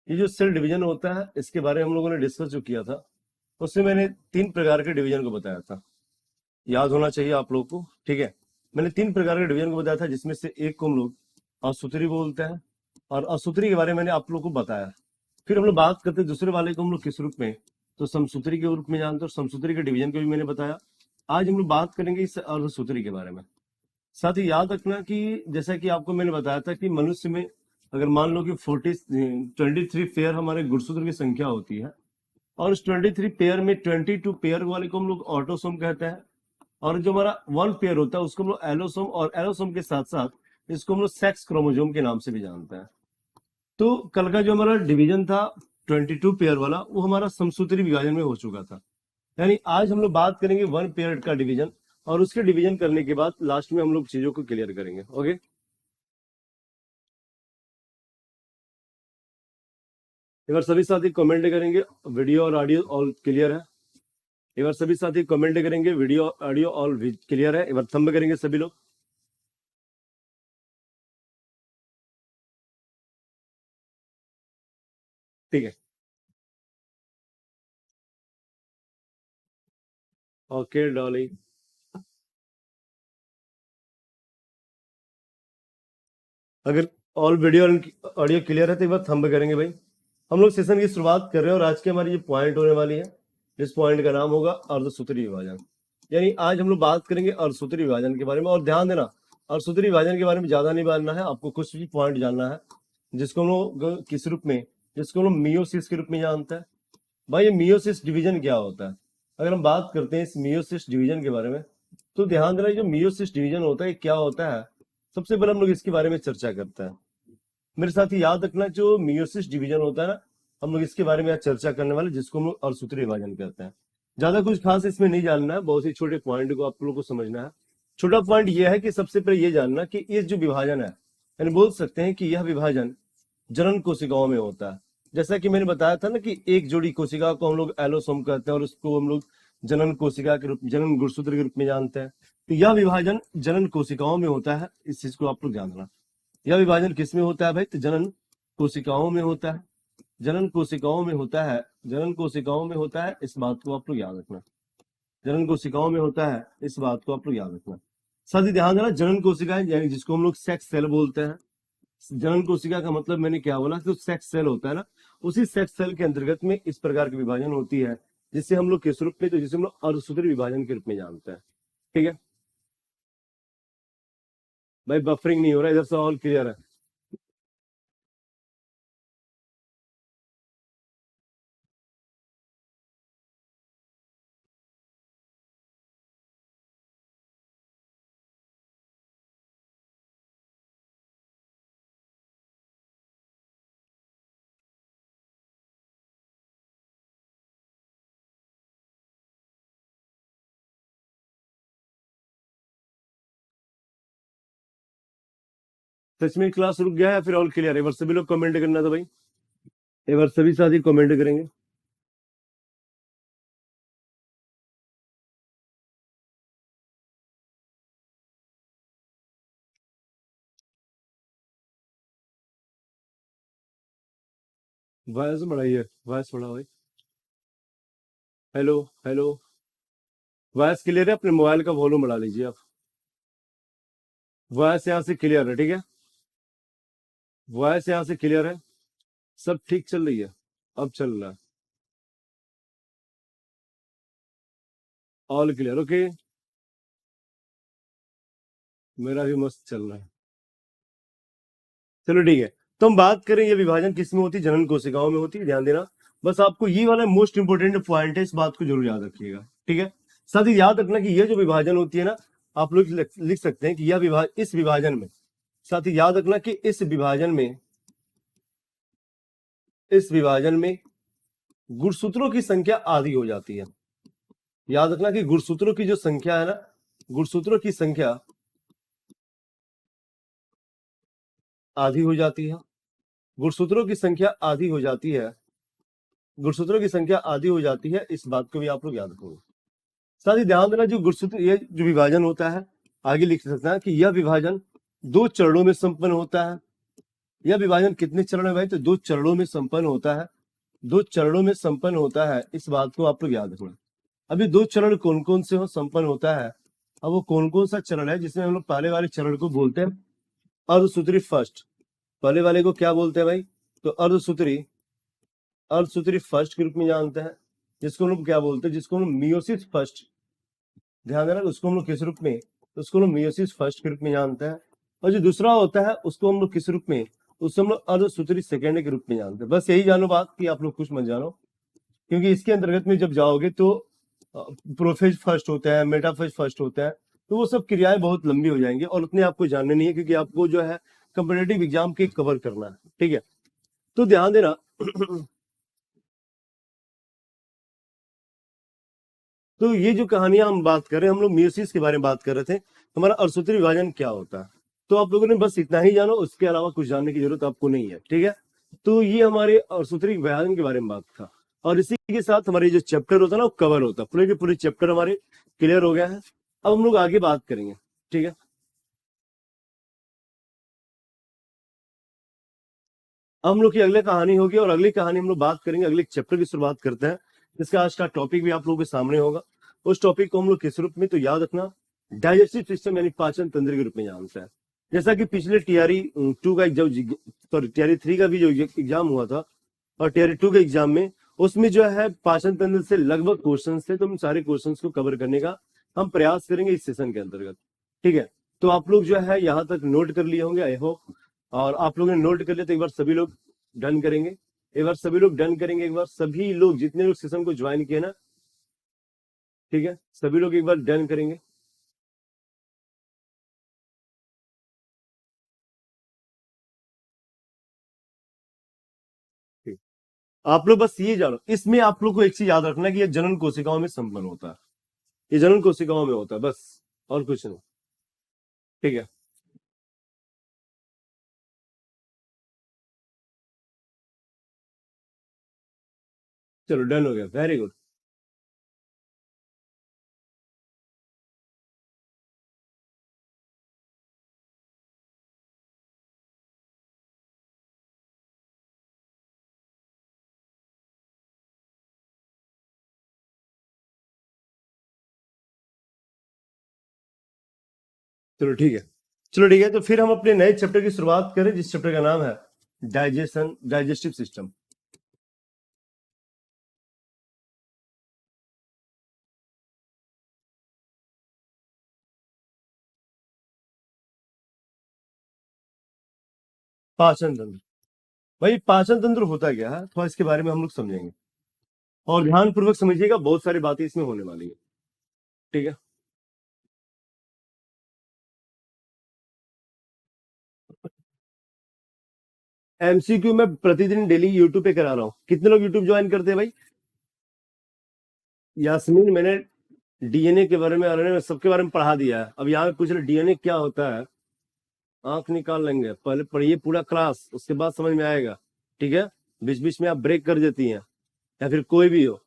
ये जो cell division होता है इसके बारे में हम लोगों ने डिस्कस जो किया था, उसमें मैंने 3 प्रकार के डिवीजन को बताया था। याद होना चाहिए आप लोग को, ठीक है। मैंने 3 प्रकार के डिवीजन को बताया था, जिसमें से एक को हम लोग असूत्री बोलते हैं, और असूत्री के बारे में मैंने आप लोग को बताया। फिर हम लोग बात करते हैं दूसरे वाले को हम लोग किस रूप में, तो समसूत्री के रूप में जानते हैं, और समसूत्री के डिवीजन को भी मैंने बताया। आज हम लोग बात करेंगे इस अर्धसूत्री के बारे में। साथ ही याद रखना कि जैसा कि आपको मैंने बताया था कि मनुष्य में अगर मान लो कि 23 पेयर हमारे गुणसूत्र की संख्या होती है, और उस 23 पेयर में 22 पेयर वाले को हम लोग ऑटोसोम कहते हैं, और जो हमारा 1 पेयर होता है उसको हम लोग एलोसोम, और एलोसोम के साथ साथ इसको हम लोग सेक्स क्रोमोसोम के नाम से भी जानते हैं। तो कल का जो हमारा डिवीजन था 22 पेयर वाला, वो हमारा समसूत्री विभाजन में हो चुका था। यानी आज हम लोग बात करेंगे 1 पेयर का डिवीजन, और उसके डिवीजन करने के बाद लास्ट में हम लोग चीजों को क्लियर करेंगे। ओके, एक बार सभी साथी कमेंट करेंगे वीडियो और ऑडियो ऑल क्लियर है। एक बार सभी साथी कमेंट करेंगे वीडियो ऑडियो ऑल क्लियर है। एक बार थंब करेंगे सभी लोग। ठीक है, ओके डॉली। अगर ऑल वीडियो ऑडियो क्लियर है तो एक बार थंब करेंगे भाई। हम लोग सेशन की शुरुआत कर रहे हैं, और आज की हमारी ये पॉइंट होने वाली है, इस पॉइंट का नाम होगा अर्धसूत्री विभाजन। यानी आज हम लोग बात करेंगे अर्धसूत्री विभाजन के बारे में। और ध्यान देना, अर्धसूत्री विभाजन के बारे में ज्यादा नहीं जानना है आपको, कुछ भी पॉइंट जानना है, जिसको हम लोग किस रूप में, जिसको हम लोग मियोसिस के रूप में जानते हैं। भाई ये मियोसिस डिवीजन क्या होता है? अगर हम बात करते हैं इस मियोसिस डिवीजन के बारे में, तो ध्यान देना जो मियोसिस डिवीजन होता है क्या होता है। सबसे पहले हम लोग इसके बारे में चर्चा करते हैं। मेरे साथ ही याद रखना, जो मियोसिस डिवीजन होता है ना, हम लोग इसके बारे में आज चर्चा करने वाले, जिसको हम लोग अर्धसूत्री विभाजन कहते हैं। ज्यादा कुछ खास इसमें नहीं जानना है, बहुत ही छोटे पॉइंट को आप लोगों को समझना है। छोटा पॉइंट यह है कि सबसे पहले ये जानना कि ये जो विभाजन है, यानी बोल सकते हैं कि यह विभाजन जनन कोशिकाओं में होता है। जैसा कि मैंने बताया था ना कि एक जोड़ी कोशिका को हम लोग एलोसोम कहते हैं, और उसको हम लोग जनन कोशिका के रूप, जनन गुणसूत्र के रूप में जानते हैं। तो यह विभाजन जनन कोशिकाओं में होता है, इस चीज को आप लोग ध्यान रखना। यह विभाजन किस में होता है भाई? तो जनन कोशिकाओं में होता है। जनन कोशिकाओं में होता है, जनन कोशिकाओं में होता है, इस बात को आप लोग याद रखना। जनन कोशिकाओं में होता है, इस बात को आप लोग याद रखना। साथ ही ध्यान देना, जनन कोशिकाएं यानी जिसको हम लोग सेक्स सेल बोलते हैं। जनन कोशिका का मतलब मैंने क्या बोला, तो सेक्स सेल होता है ना, उसी सेक्स सेल के अंतर्गत में इस प्रकार की विभाजन होती है, जिससे हम लोग किस रूप में, तो जिसे हम लोग अर्धसूत्री विभाजन के रूप में जानते हैं। ठीक है भाई, बफरिंग नहीं हो रहा, इधर से ऑल क्लियर है। सच में क्लास रुक गया है, फिर ऑल क्लियर है? एक बार सभी लोग कमेंट करना था भाई, एक बार सभी साथी कमेंट करेंगे। वॉइस बढ़ाइए, वॉइस बढ़ाओ भाई। हेलो हेलो, वॉइस क्लियर है? अपने मोबाइल का वॉल्यूम बढ़ा लीजिए आप। वॉइस यहाँ से क्लियर है, ठीक है? वॉइस यहाँ से क्लियर है, सब ठीक चल रही है? अब चल रहा है, ऑल क्लियर? ओके, मेरा भी मस्त चल रहा है। चलो ठीक है, तो हम बात करें ये विभाजन किस में होती है? जनन कोशिकाओं में होती है। ध्यान देना, बस आपको ये वाला मोस्ट इंपोर्टेंट पॉइंट है, इस बात को जरूर याद रखिएगा। ठीक है, साथ ही याद रखना कि ये जो विभाजन होती है ना, आप लोग लिख सकते हैं कि यह इस विभाजन में, साथ ही याद रखना कि इस विभाजन में, इस विभाजन में गुणसूत्रों की संख्या आधी हो जाती है। याद रखना कि गुणसूत्रों की जो संख्या है ना, गुणसूत्रों की संख्या आधी हो जाती है। गुणसूत्रों की संख्या आधी हो जाती है, गुणसूत्रों की संख्या आधी हो जाती है, इस बात को भी आप लोग याद रखोगे। साथ ही ध्यान देना, जो गुणसूत्र, ये जो विभाजन होता है, आगे लिख सकता है कि यह विभाजन 2 चरणों में संपन्न होता है। यह विभाजन कितने चरण में भाई? तो 2 चरणों में संपन्न होता है। 2 चरणों में संपन्न होता है, इस बात को आप लोग याद रखना। अभी 2 चरण कौन कौन से हो संपन्न होता है? अब वो कौन कौन सा चरण है जिसमें हम लोग पहले वाले चरण को बोलते हैं अर्धसूत्री फर्स्ट। पहले वाले को क्या बोलते हैं भाई? तो अर्धसूत्री, अर्धसूत्री फर्स्ट के रूप में जानते हैं, जिसको हम लोग क्या बोलते हैं? जिसको हम लोग मियोसिस फर्स्ट, ध्यान देना, उसको हम लोग किस रूप में? उसको हम लोग मियोसिस फर्स्ट के रूप में जानते हैं। और जो दूसरा होता है उसको हम लोग किस रूप में? उसको हम लोग अर्धसूत्री सेकेंड के रूप में जानते हैं। बस यही जानो बात कि आप लोग कुछ मत जानो, क्योंकि इसके अंतर्गत में जब जाओगे तो प्रोफेज फर्स्ट होता है, मेटाफेज फर्स्ट होता है, तो वो सब क्रियाएं बहुत लंबी हो जाएंगी और उतने आपको जानने नहीं है, क्योंकि आपको जो है कंपिटेटिव एग्जाम के कवर करना है। ठीक है, तो ध्यान देना। तो ये जो कहानियां हम बात कर रहे हैं, हम लोग मियोसिस के बारे में बात कर रहे थे, हमारा अर्धसूत्री विभाजन क्या होता है, तो आप लोगों ने बस इतना ही जानो, उसके अलावा कुछ जानने की जरूरत आपको नहीं है। ठीक है, तो ये हमारे अर्धसूत्री विभाजन के बारे में बात था, और इसी के साथ हमारे जो चैप्टर होता है ना वो कवर होता है, पूरे के पूरे चैप्टर हमारे क्लियर हो गया है। अब हम लोग आगे बात करेंगे। ठीक है, अब हम लोग की अगली कहानी होगी, और अगली कहानी हम लोग बात करेंगे, अगले चैप्टर की शुरुआत करते हैं, जिसका आज का टॉपिक भी आप लोगों के सामने होगा। उस टॉपिक को हम लोग किस रूप में? तो याद रखना, डाइजेस्टिव सिस्टम यानी पाचन तंत्र के रूप में जानते हैं। जैसा कि पिछले टीआरई 2 का एग्जाम, सॉरी टीआरई 3 का भी जो एग्जाम हुआ था, और टीआरई 2 के एग्जाम में, उसमें जो है पाचन तंत्र से लगभग क्वेश्चन थे, तो उन सारे क्वेश्चन को कवर करने का हम प्रयास करेंगे इस सेशन के अंतर्गत। ठीक है, तो आप लोग जो है यहाँ तक नोट कर लिए होंगे आई होप, और आप लोगों ने नोट कर लिया तो एक बार सभी लोग डन करेंगे, एक बार सभी लोग डन करेंगे, एक बार सभी लोग जितने लोग सेशन को ज्वाइन किए ना, ठीक है, सभी लोग एक बार डन करेंगे। ठीक। आप लोग बस ये जानो, इसमें आप लोग को एक चीज याद रखना कि ये जनन कोशिकाओं में संपन्न होता है, ये जनन कोशिकाओं में होता है बस, और कुछ नहीं। ठीक है, चलो डन हो गया, वेरी गुड। चलो ठीक है, चलो ठीक है, तो फिर हम अपने नए चैप्टर की शुरुआत करें, जिस चैप्टर का नाम है डाइजेशन, डाइजेस्टिव सिस्टम। पाचन तंत्र, भाई पाचन तंत्र होता क्या है थोड़ा इसके बारे में हम लोग समझेंगे, और ध्यान पूर्वक समझिएगा, बहुत सारी बातें इसमें होने वाली है। ठीक है, एमसीक्यू में प्रतिदिन डेली यूट्यूब पे करा रहा हूँ। कितने लोग यूट्यूब ज्वाइन करते हैं भाई? यास्मीन, मैंने डीएनए के बारे में, अरे सबके बारे में पढ़ा दिया है। अब यहाँ पे पूछ रहे डीएनए क्या होता है, आंख निकाल लेंगे, पहले पढ़िए पूरा क्लास, उसके बाद समझ में आएगा। ठीक है, बीच बीच में आप ब्रेक कर देती हैं, या फिर कोई भी हो।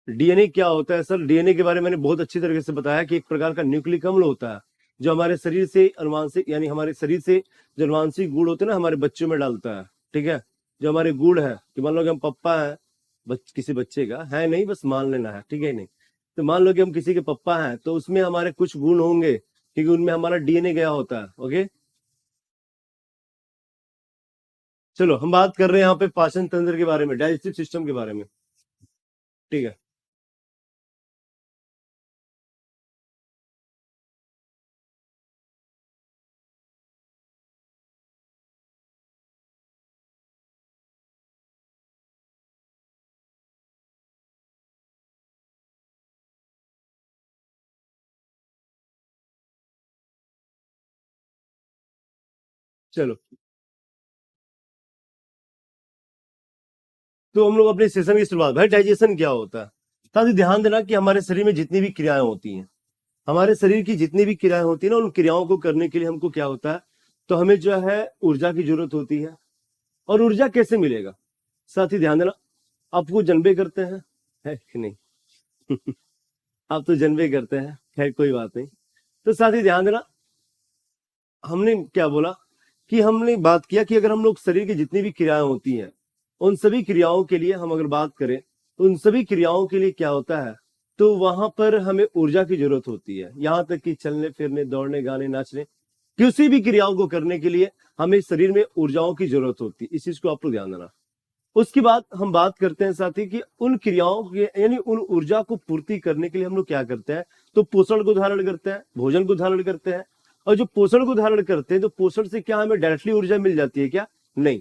डीएनए क्या होता है सर? डीएनए के बारे में मैंने बहुत अच्छी तरीके से बताया कि एक प्रकार का न्यूक्लिक अम्ल होता है, जो हमारे शरीर से अनुवांशिक, यानी हमारे शरीर से जो अनुवांशिक गुण होते हैं ना, हमारे बच्चों में डालता है। ठीक है, जो हमारे गुण है, कि मान लो कि हम पप्पा है, किसी बच्चे का है नहीं, बस मान लेना है, ठीक है नहीं, तो मान लो कि हम किसी के पप्पा हैं, तो उसमें हमारे कुछ गुण होंगे, क्योंकि उनमें हमारा डीएनए गया होता है। ओके, चलो हम बात कर रहे हैं यहाँ पे पाचन तंत्र के बारे में, डाइजेस्टिव सिस्टम के बारे में। ठीक है, चलो, तो हम लोग अपने सेशन की शुरुआत, भाई डाइजेशन क्या होता है? साथ ही ध्यान देना कि हमारे शरीर में जितनी भी क्रियाएं होती हैं, हमारे शरीर की जितनी भी क्रियाएं होती है ना, उन क्रियाओं को करने के लिए हमको क्या होता है? तो हमें जो है ऊर्जा की जरूरत होती है। और ऊर्जा कैसे मिलेगा? साथ ही ध्यान देना, आपको जन्मे करते हैं, है कि नहीं? आप तो जन्मे करते हैं, खैर कोई बात नहीं। तो साथ ही ध्यान देना, हमने क्या बोला कि हमने बात किया कि अगर हम लोग शरीर की जितनी भी क्रियाएं होती हैं उन सभी क्रियाओं के लिए हम अगर बात करें तो उन सभी क्रियाओं के लिए क्या होता है, तो वहां पर हमें ऊर्जा की जरूरत होती है। यहां तक कि चलने फिरने, दौड़ने, गाने, नाचने, किसी भी क्रियाओं को करने के लिए हमें शरीर में ऊर्जाओं की जरूरत होती है। इस चीज को आप लोग ध्यान देना। उसके बाद हम बात करते हैं साथी कि उन क्रियाओं के यानी उन ऊर्जा को पूर्ति करने के लिए हम लोग क्या करते हैं, तो पोषण को धारण करते हैं, भोजन को धारण करते हैं। और जो पोषण को धारण करते हैं तो पोषण से क्या हमें डायरेक्टली ऊर्जा मिल जाती है क्या? नहीं।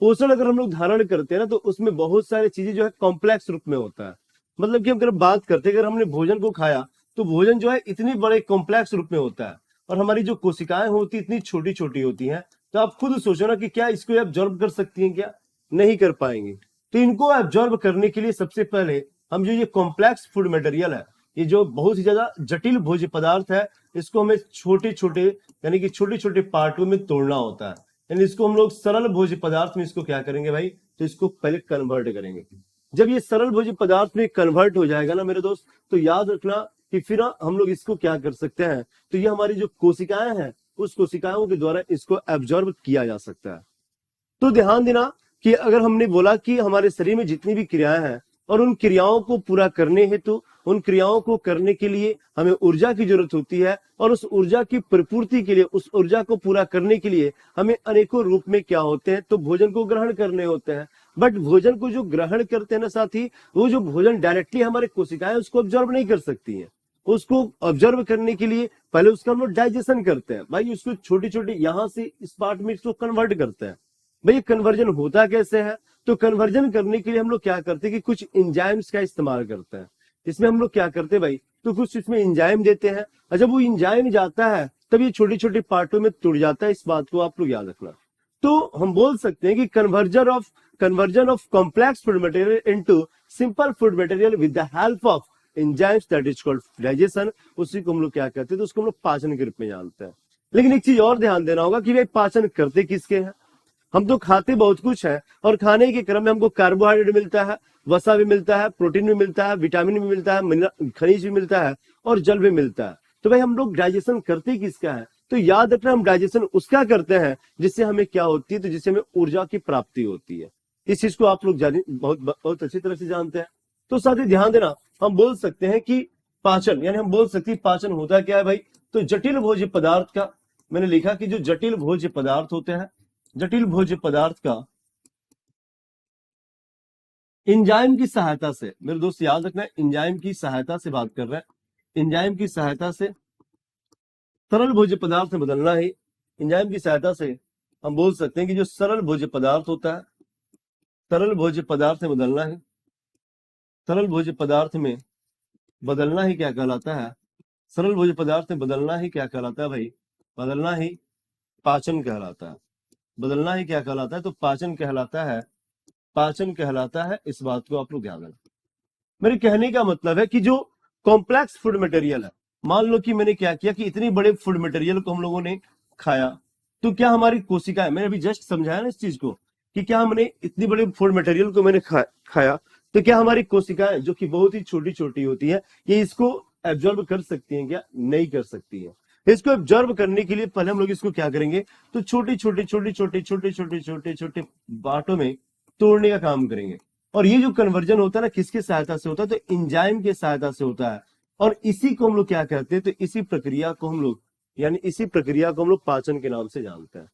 पोषण अगर हम लोग धारण करते हैं ना तो उसमें बहुत सारी चीजें जो है कॉम्प्लेक्स रूप में होता है। मतलब कि अगर बात करते हैं, अगर हमने भोजन को खाया तो भोजन जो है इतनी बड़े कॉम्प्लेक्स रूप में होता है और हमारी जो कोशिकाएं होती इतनी छोटी छोटी होती हैं। तो आप खुद सोचो ना कि क्या इसको एब्जॉर्ब कर सकती हैं? क्या नहीं कर पाएंगे। तो इनको एब्जॉर्ब करने के लिए सबसे पहले हम जो ये कॉम्प्लेक्स फूड मटेरियल है, ये जो बहुत ही ज्यादा जटिल भोज्य पदार्थ है, इसको हमें छोटे छोटे यानी कि छोटे छोटे पार्टों में तोड़ना होता है। यानी इसको हम लोग सरल भोज्य पदार्थ में इसको क्या करेंगे भाई, तो इसको पहले कन्वर्ट करेंगे। जब ये सरल भोज्य पदार्थ में कन्वर्ट हो जाएगा ना मेरे दोस्त, तो याद रखना कि फिर हम लोग इसको क्या कर सकते हैं, तो ये हमारी जो कोशिकाएं हैं उस कोशिकाओं के द्वारा इसको एब्जॉर्ब किया जा सकता है। तो ध्यान देना कि अगर हमने बोला कि हमारे शरीर में जितनी भी क्रियाएं हैं और उन क्रियाओं को पूरा करने हेतु, उन क्रियाओं को करने के लिए हमें ऊर्जा की जरूरत होती है और उस ऊर्जा की परिपूर्ति के लिए, उस ऊर्जा को पूरा करने के लिए हमें अनेकों रूप में क्या होते हैं, तो भोजन को ग्रहण करने होते हैं। बट भोजन को जो ग्रहण करते हैं ना साथी, वो जो भोजन डायरेक्टली हमारे कोशिकाएं उसको ऑब्जर्व नहीं कर सकती है। उसको ऑब्जर्व करने के लिए पहले उसका हम लोग डाइजेशन करते हैं भाई, उसको छोटी छोटी यहां से इस पार्ट में इसको कन्वर्ट करते हैं। भाई कन्वर्जन होता कैसे है, तो कन्वर्जन करने के लिए हम लोग क्या करते हैं कि कुछ एंजाइम्स का इस्तेमाल करते हैं। इसमें हम लोग क्या करते हैं भाई, तो कुछ इसमें एंजाइम देते हैं और जब वो एंजाइम जाता है तब ये छोटी छोटी पार्टों में टूट जाता है। इस बात को आप लोग याद रखना। तो हम बोल सकते हैं कि conversion of complex food material into simple food material with the help of enzymes that is called digestion, उसी को हम लोग क्या कहते हैं, तो उसको हम लोग पाचन के रूप में जानते हैं। लेकिन एक चीज और ध्यान देना होगा कि भाई पाचन करते किसके हैं। हम तो खाते बहुत कुछ है और खाने के क्रम में हमको कार्बोहाइड्रेट मिलता है, वसा भी मिलता है, प्रोटीन भी मिलता है, विटामिन भी मिलता है, खनिज भी मिलता है और जल भी मिलता है। तो भाई हम लोग डाइजेशन करते किसका है, तो याद रखना हम डाइजेशन उसका करते हैं जिससे हमें क्या होती है, तो जिससे हमें ऊर्जा की प्राप्ति होती है। इस चीज को आप लोग बहुत बहुत अच्छी तरह से जानते हैं। तो साथ ही ध्यान देना, हम बोल सकते हैं कि पाचन, यानी हम बोल सकते हैं पाचन होता क्या है भाई, तो जटिल भोज्य पदार्थ का, मैंने लिखा कि जो जटिल भोज्य पदार्थ होते हैं, जटिल भोज्य पदार्थ का एंजाइम की सहायता से, मेरे दोस्त याद रखना एंजाइम की सहायता से बात कर रहे हैं, एंजाइम की सहायता से सरल भोज्य पदार्थ में बदलना है। एंजाइम की सहायता से हम बोल सकते हैं कि जो सरल भोज्य पदार्थ होता है, सरल भोज्य पदार्थ में बदलना है, सरल भोज्य पदार्थ में बदलना ही क्या कहलाता है, सरल भोज्य पदार्थ में बदलना ही क्या कहलाता है भाई, बदलना ही पाचन कहलाता है। बदलना ही क्या कहलाता है, तो पाचन कहलाता है, पाचन कहलाता है। इस बात को आप लोग ध्यान रखना। मेरे कहने का मतलब है कि जो कॉम्प्लेक्स फूड मटेरियल है, मान लो कि मैंने क्या किया कि इतनी बड़े फूड मटेरियल को हम लोगों ने खाया, तो क्या हमारी कोशिकाएं, मैंने अभी जस्ट समझाया ना इस चीज को कि क्या हमने इतनी बड़ी फूड मटेरियल को मैंने खाया, तो क्या हमारी कोशिकाएं जो कि बहुत ही छोटी छोटी होती है, ये इसको एब्जॉर्ब कर सकती हैं क्या? नहीं कर सकती है। इसको एब्जॉर्ब करने के लिए पहले हम लोग इसको क्या करेंगे, तो छोटे छोटे छोटे छोटे छोटे छोटे छोटे छोटे बांटों में तोड़ने का काम करेंगे। और ये जो कन्वर्जन होता है ना, किसकी सहायता से होता है, तो एंजाइम की सहायता से होता है। और इसी को हम लोग क्या कहते हैं, तो इसी प्रक्रिया को हम लोग, यानी इसी प्रक्रिया को हम लोग पाचन के नाम से जानते हैं।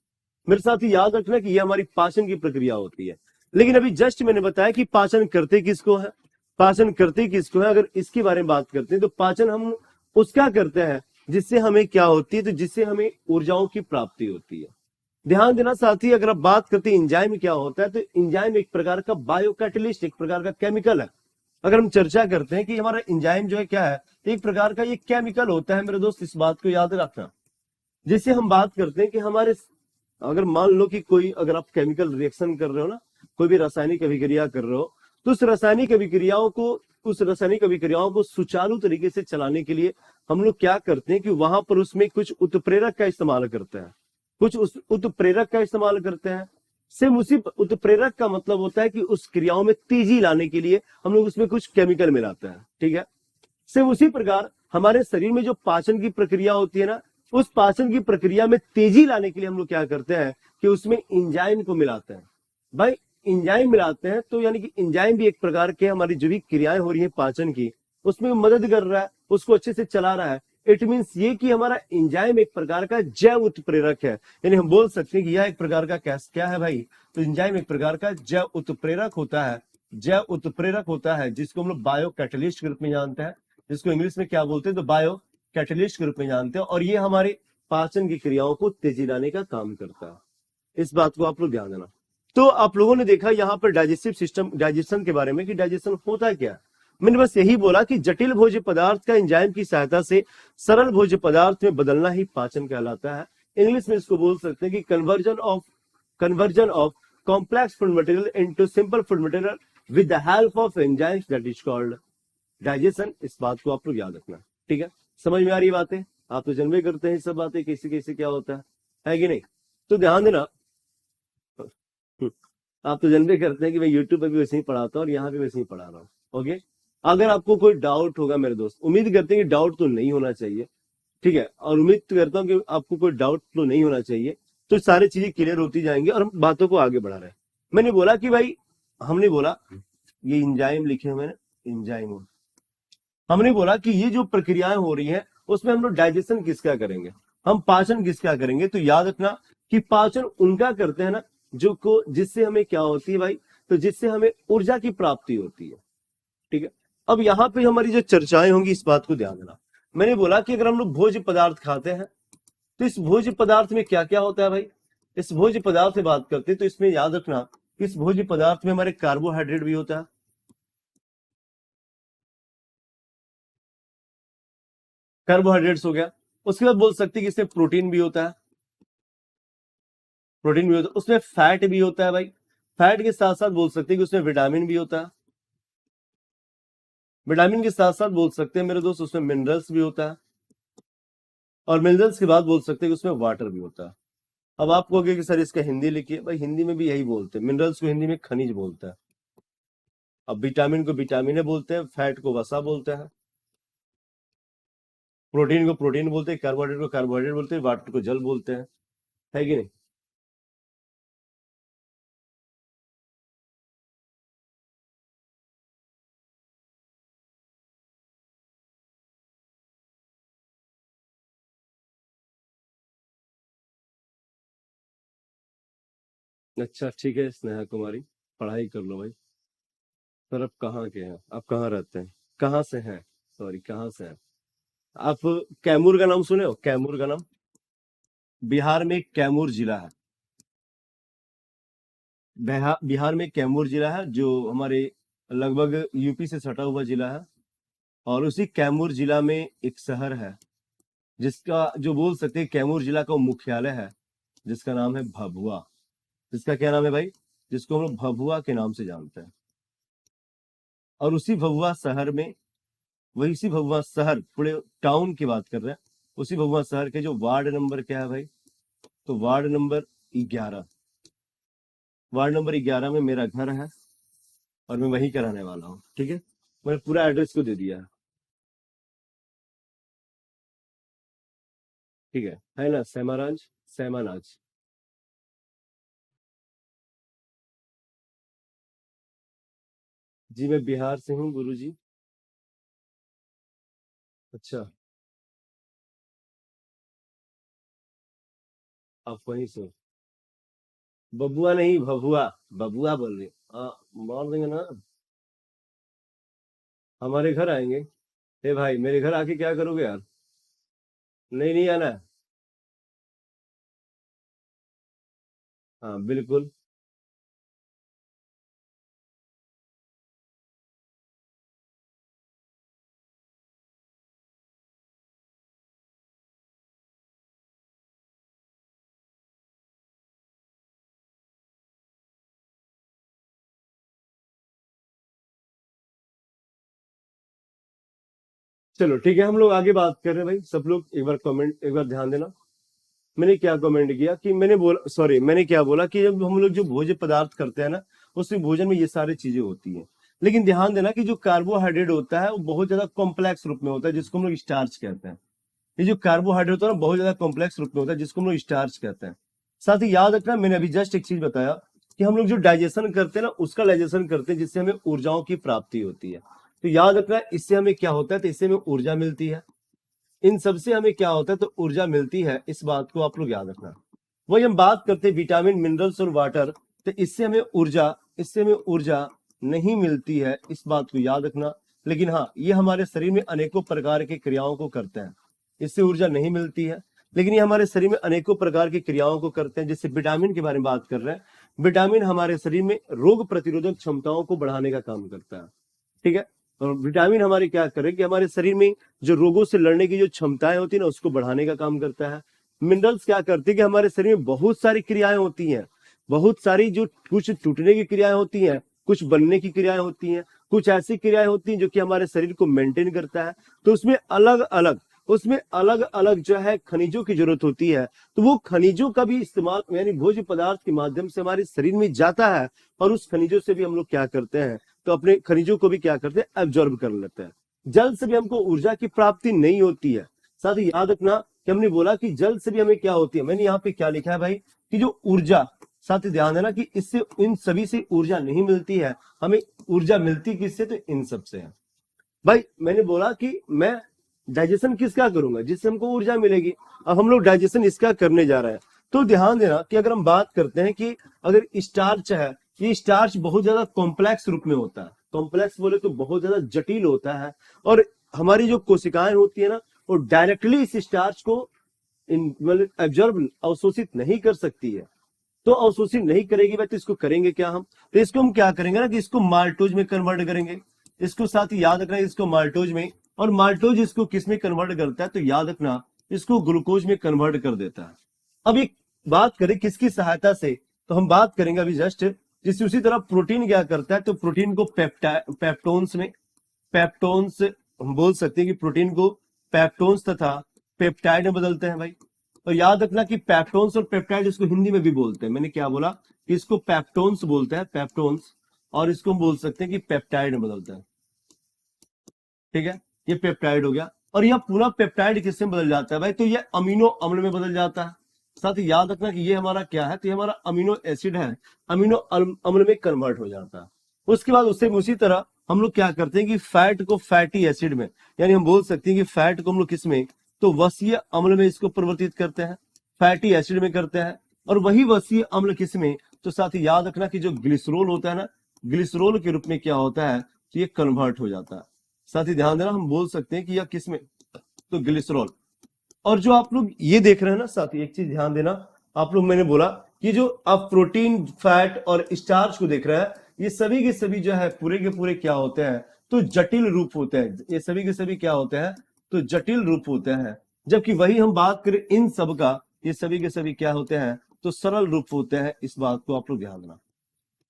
मेरे साथ ही याद रखना कि ये हमारी पाचन की प्रक्रिया होती है। लेकिन अभी जस्ट मैंने बताया कि पाचन करते किसको है, पाचन करते किसको है। अगर इसके बारे में बात करते हैं तो पाचन हम उसका करते हैं जिससे हमें क्या होती है, तो जिससे हमें ऊर्जाओं की प्राप्ति होती है। ध्यान देना साथी, अगर आप बात करते हैं एंजाइम क्या होता है, तो एंजाइम एक प्रकार का बायोकैटलिस्ट, एक प्रकार का केमिकल है। अगर हम चर्चा करते हैं कि हमारा एंजाइम जो है क्या है, तो एक प्रकार का ये केमिकल होता है मेरे दोस्त, इस बात को याद रखना। जैसे हम बात करते हैं कि हमारे, अगर मान लो कि कोई, अगर आप केमिकल रिएक्शन कर रहे हो ना, कोई भी रासायनिक अभिक्रिया कर रहे हो, तो उस रासायनिक अभिक्रियाओं को सुचारू तरीके से चलाने के लिए हम लोग क्या करते हैं कि वहां पर उसमें कुछ उत्प्रेरक का इस्तेमाल करते हैं, कुछ उस उत्प्रेरक का इस्तेमाल करते हैं। सिर्फ उसी उत्प्रेरक का मतलब होता है कि उस क्रियाओं में तेजी लाने के लिए हम लोग उसमें कुछ केमिकल मिलाते हैं, ठीक है। सिर्फ उसी प्रकार हमारे शरीर में जो पाचन की प्रक्रिया होती है ना, उस पाचन की प्रक्रिया में तेजी लाने के लिए हम लोग क्या करते हैं कि उसमें एंजाइम को मिलाते हैं। भाई एंजाइम मिलाते हैं तो यानी कि एंजाइम भी एक प्रकार के हमारी जो भी क्रियाएं हो रही है पाचन की उसमें मदद कर रहा है, उसको अच्छे से चला रहा है। इट मीन्स ये कि हमारा एंजाइम एक प्रकार का जैव उत्प्रेरक है, यानी हम बोल सकते हैं कि यह एक प्रकार का क्या है भाई, तो एंजाइम एक प्रकार का जैव उत्प्रेरक होता है। जैव उत्प्रेरक होता है जिसको हम लोग बायो कैटलिस्ट के रूप में जानते हैं, जिसको इंग्लिश में क्या बोलते हैं तो बायो कैटलिस्ट के रूप में जानते हैं, और ये हमारे पाचन की क्रियाओं को तेजी लाने का काम करता है। इस बात को आप लोग ध्यान देना। तो आप लोगों ने देखा यहाँ पर डाइजेस्टिव सिस्टम, डाइजेशन के बारे में कि डाइजेशन होता क्या है। मैंने बस यही बोला कि जटिल भोज्य पदार्थ का एंजाइम की सहायता से सरल भोज्य पदार्थ में बदलना ही पाचन कहलाता है। इंग्लिश में इसको बोल सकते हैं कि conversion of complex food material into simple food material with the help of enzymes, that is called digestion. इस बात को आप लोग याद रखना, ठीक है। समझ में आ रही बातें? आप तो जनवे करते हैं सब बातें कैसे कैसे क्या होता है कि नहीं? तो ध्यान देना, आप तो जनवे करते हैं कि मैं यूट्यूब पे भी वैसे ही पढ़ाता हूँ और यहाँ पे वैसे ही पढ़ा रहा हूँ। ओके, अगर आपको कोई डाउट होगा मेरे दोस्त, उम्मीद करते हैं कि डाउट तो नहीं होना चाहिए, ठीक है, और उम्मीद करता हूँ कि आपको कोई डाउट तो नहीं होना चाहिए, तो सारी चीजें क्लियर होती जाएंगी और हम बातों को आगे बढ़ा रहे हैं। मैंने बोला कि भाई, हमने बोला ये इंजाइम लिखे हुए हैं, इंजाइम, हमने बोला कि ये जो प्रक्रियाएं हो रही हैं उसमें हम लोग डाइजेशन किसका करेंगे, हम पाचन किसका करेंगे। तो याद रखना कि पाचन उनका करते हैं ना जो को जिससे हमें क्या होती है भाई, तो जिससे हमें ऊर्जा की प्राप्ति होती है, ठीक है। अब यहाँ पे हमारी जो चर्चाएं होंगी इस बात को ध्यान देना। मैंने बोला कि अगर हम लोग भोज्य पदार्थ खाते हैं तो इस भोज्य पदार्थ में क्या क्या होता है भाई, इस भोज्य पदार्थ से बात करते हैं तो इसमें याद रखना कि इस भोज्य पदार्थ में हमारे कार्बोहाइड्रेट भी होता है, कार्बोहाइड्रेट्स हो गया। उसके बाद बोल सकते हैं कि इसमें प्रोटीन भी होता है, प्रोटीन भी होता है, उसमें फैट भी होता है भाई, फैट के साथ साथ बोल सकते हैं कि उसमें विटामिन भी होता है, विटामिन के साथ साथ बोल सकते हैं मेरे दोस्त उसमें मिनरल्स भी होता है, और मिनरल्स के बाद बोल सकते हैं कि उसमें वाटर भी होता है। अब आप कहोगे कि सर इसका हिंदी लिखिए, भाई हिंदी में भी यही बोलते हैं, मिनरल्स को हिंदी में खनिज बोलता है, अब विटामिन को विटामिन बोलते हैं, फैट को वसा बोलते हैं, प्रोटीन को प्रोटीन बोलते हैं, कार्बोहाइड्रेट को कार्बोहाइड्रेट बोलते हैं, वाटर को जल बोलते हैं, है कि नहीं? अच्छा ठीक है स्नेहा कुमारी, पढ़ाई कर लो भाई। सर आप कहाँ के हैं, आप कहाँ रहते हैं, कहाँ से हैं, सॉरी कहाँ से हैं आप? कैमूर का नाम सुने हो, कैमूर का नाम? बिहार में कैमूर जिला है, बिहार में कैमूर जिला है जो हमारे लगभग यूपी से सटा हुआ जिला है, और उसी कैमूर जिला में एक शहर है जिसका जो बोल सकते हैं कैमूर जिला का मुख्यालय है, जिसका नाम है भभुआ। जिसका क्या नाम है भाई, जिसको हम लोग भभुआ के नाम से जानते हैं। और उसी भभुआ शहर में, वही सी भभुआ शहर, पूरे टाउन की बात कर रहे हैं, उसी भभुआ शहर के जो वार्ड नंबर क्या है भाई, तो वार्ड नंबर 11, वार्ड नंबर 11 में मेरा घर है और मैं वहीं का रहने वाला हूँ, ठीक है। मैंने पूरा एड्रेस को दे दिया है, ठीक है ना? सेमाराज, सेमानाज। जी मैं बिहार से हूँ गुरु जी। अच्छा, आप वहीं से हो? बबुआ नहीं भभुआ, बबुआ बोल रही हाँ, मार देंगे ना, हमारे घर आएंगे। ए भाई मेरे घर आके क्या करोगे यार? नहीं नहीं आना है? हाँ बिल्कुल। चलो ठीक है, हम लोग आगे बात कर रहे हैं भाई। सब लोग एक बार कमेंट, एक बार ध्यान देना। मैंने क्या कमेंट किया कि मैंने बोला, सॉरी मैंने क्या बोला कि जब हम लोग जो भोज्य पदार्थ करते हैं ना, उसमें भोजन में ये सारी चीजें होती हैं। लेकिन ध्यान देना कि जो कार्बोहाइड्रेट होता है वो बहुत ज्यादा कॉम्प्लेक्स रूप में होता है, जिसको हम लोग स्टार्च कहते हैं। ये जो कार्बोहाइड्रेट होता है ना बहुत ज्यादा कॉम्प्लेक्स रूप में होता है, जिसको हम लोग स्टार्च कहते हैं। साथ ही याद रखना, मैंने अभी जस्ट एक चीज बताया कि हम लोग जो डाइजेशन करते हैं ना उसका डाइजेशन करते हैं जिससे हमें ऊर्जाओं की प्राप्ति होती है। तो याद रखना इससे हमें क्या होता है, तो इससे हमें ऊर्जा मिलती है। इन सबसे हमें क्या होता है, तो ऊर्जा मिलती है। इस बात को आप लोग याद रखना। वही हम बात करते हैं विटामिन, मिनरल्स और वाटर, तो इससे हमें ऊर्जा नहीं मिलती है। इस बात को याद रखना। लेकिन हाँ, ये हमारे शरीर में अनेकों प्रकार की क्रियाओं को करते हैं। इससे ऊर्जा नहीं मिलती है, लेकिन ये हमारे शरीर में अनेकों प्रकार की क्रियाओं को करते हैं। जैसे विटामिन के बारे में बात कर रहे हैं, विटामिन हमारे शरीर में रोग प्रतिरोधक क्षमताओं को बढ़ाने का काम करता है। ठीक है। और विटामिन हमारे क्या करे कि हमारे शरीर में जो रोगों से लड़ने की जो क्षमताएं होती है ना उसको बढ़ाने का काम करता है। मिनरल्स क्या करते हैं कि हमारे शरीर में बहुत सारी क्रियाएं होती हैं, बहुत सारी, जो कुछ टूटने की क्रियाएं होती हैं, कुछ बनने की क्रियाएं होती हैं, कुछ ऐसी क्रियाएं होती हैं जो कि हमारे शरीर को मेंटेन करता है। तो उसमें अलग अलग जो है खनिजों की जरूरत होती है। तो वो खनिजों का भी इस्तेमाल यानी भोज्य पदार्थ के माध्यम से हमारे शरीर में जाता है, और उस खनिजों से भी हम लोग क्या करते हैं, तो अपने खनिजों को भी क्या करते हैं, एब्जॉर्ब कर लेते हैं। जल से भी हमको ऊर्जा की प्राप्ति नहीं होती है। साथ ही याद रखना कि हमने बोला कि जल से भी हमें क्या होती है, मैंने यहाँ पे क्या लिखा है भाई, कि जो ऊर्जा, साथ ही ध्यान देना कि इससे इन सभी से ऊर्जा नहीं मिलती है। हमें ऊर्जा मिलती किससे, तो इन सब से है। भाई मैंने बोला कि मैं डाइजेशन किसका करूंगा, जिससे हमको ऊर्जा मिलेगी। अब हम लोग डाइजेशन इसका करने जा रहे हैं। तो ध्यान देना कि अगर हम बात करते हैं कि अगर स्टार्च है, ये स्टार्च बहुत ज्यादा कॉम्प्लेक्स रूप में होता है। कॉम्प्लेक्स बोले तो बहुत ज्यादा जटिल होता है, और हमारी जो कोशिकाएं होती है ना वो डायरेक्टली इस स्टार्च को मतलब एब्जॉर्ब, अवशोषित नहीं कर सकती है। तो अवशोषित नहीं करेगी भाई, तो इसको करेंगे क्या हम, तो इसको हम क्या करेंगे ना कि इसको माल्टोज में कन्वर्ट करेंगे। इसको साथ ही याद रखना, इसको माल्टोज में, और माल्टोज इसको किस में कन्वर्ट करता है, तो याद रखना इसको ग्लूकोज में कन्वर्ट कर देता है। अब एक बात करें किसकी सहायता से, तो हम बात करेंगे अभी जस्ट, जिससे उसी तरह प्रोटीन क्या करता है, तो प्रोटीन को पेप्टोन्स हम बोल सकते हैं कि प्रोटीन को पेप्टोन्स तथा पेप्टाइड में बदलते हैं भाई। और याद रखना कि पेप्टोन्स और पेप्टाइड इसको हिंदी में भी बोलते हैं। मैंने क्या बोला कि इसको पेप्टोन्स बोलते हैं, पेप्टोन्स, और इसको हम बोल सकते हैं कि पेप्टाइड में बदलते हैं। ठीक है, ये पेप्टाइड हो गया। और यह पूरा पेप्टाइड किसमें बदल जाता है भाई, तो ये अमीनो अम्ल में बदल जाता है। साथ ही याद रखना कि ये हमारा क्या है, तो ये हमारा अमीनो एसिड है, अमीनो अम्ल में कन्वर्ट हो जाता है। उसके बाद उससे उसी तरह हम लोग क्या करते हैं कि फैट को फैटी एसिड में, यानी हम बोल सकते हैं कि फैट को हम लोग किसमें, तो वसीय अम्ल में इसको परिवर्तित करते हैं, फैटी एसिड में करते हैं। और वही वसीय अम्ल किसमें, तो साथ ही याद रखना कि जो ग्लिसरोल होता है ना, ग्लिसरोल के रूप में क्या होता है, तो ये कन्वर्ट हो जाता है। साथ ही ध्यान देना, हम बोल सकते हैं कि यह किसमें, तो ग्लिसरॉल। और जो आप लोग ये देख रहे हैं ना, साथ ही एक चीज ध्यान देना, आप लोग, मैंने बोला कि जो आप प्रोटीन, फैट और स्टार्च को देख रहे हैं, ये सभी के सभी जो है पूरे के पूरे क्या होते हैं, तो जटिल रूप होते हैं। ये सभी के सभी क्या होते हैं, तो जटिल रूप होते हैं। जबकि वही हम बात करें इन सब का, ये सभी के सभी क्या होते हैं, तो सरल रूप होते हैं। इस बात को आप लोग ध्यान देना।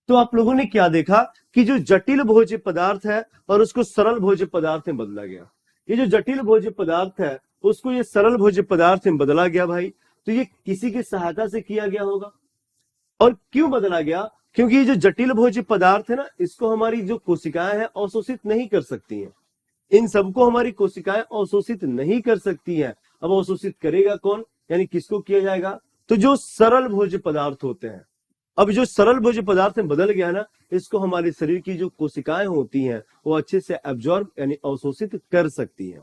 तो आप लोगों ने क्या देखा कि जो जटिल भोज्य पदार्थ है और उसको सरल भोज्य पदार्थ में बदला गया। ये जो जटिल भोज्य पदार्थ है उसको ये सरल भोज्य पदार्थ में बदला गया भाई। तो ये किसी की सहायता से किया गया होगा। और क्यों बदला गया, क्योंकि ये जो जटिल भोज्य पदार्थ है ना, इसको हमारी जो कोशिकाएं हैं अवशोषित नहीं कर सकती हैं। इन सबको हमारी कोशिकाएं अवशोषित नहीं कर सकती हैं। अब अवशोषित करेगा कौन, यानी किसको किया जाएगा, तो जो सरल भोज्य पदार्थ होते हैं। अब जो सरल भोज्य पदार्थ में बदल गया ना, इसको हमारे शरीर की जो कोशिकाएं होती हैं वो अच्छे से एब्जॉर्ब यानी अवशोषित कर सकती हैं।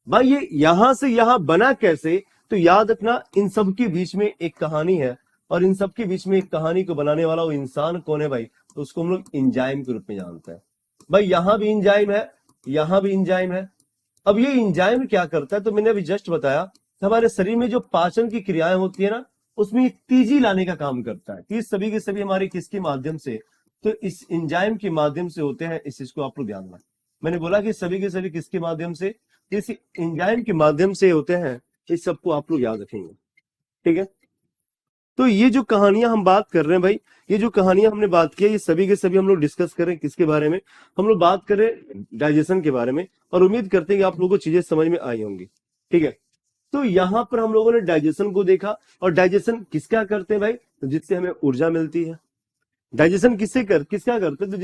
भाई ये यहां से यहां बना कैसे, तो याद रखना इन सब के बीच में एक कहानी है, और इन सब के बीच में एक कहानी को बनाने वाला वो इंसान कौन है भाई, तो उसको हम लोग इंजाइम के रूप में जानते हैं। भाई यहां भी इंजाइम है, यहां भी इंजाइम है। अब ये इंजाइम क्या करता है, तो मैंने अभी जस्ट बताया, हमारे शरीर में जो पाचन की क्रियाएं होती है ना, उसमें तेजी लाने का काम करता है। ये सभी के सभी हमारे किसके माध्यम से, तो इस एंजाइम के माध्यम से होते हैं। इस चीज को आप लोग ध्यान रखना। मैंने बोला कि सभी के सभी किसके माध्यम से, इस एंजाइम के माध्यम से होते हैं। इस सबको आप लोग याद रखेंगे। ठीक है, तो ये जो कहानियां हम बात कर रहे हैं भाई, ये जो कहानियां हमने बात की है, ये सभी के सभी हम लोग डिस्कस करें किसके बारे में, हम लोग बात करें डाइजेशन के बारे में। और उम्मीद करते हैं कि आप लोगों को चीजें समझ में आई होंगी। ठीक है, तो यहां पर हम लोगों ने डाइजेशन को देखा। और डाइजेशन किसका करते हैं भाई, तो जिससे हमें ऊर्जा मिलती है। डाइजेशन किसका करते हैं, तो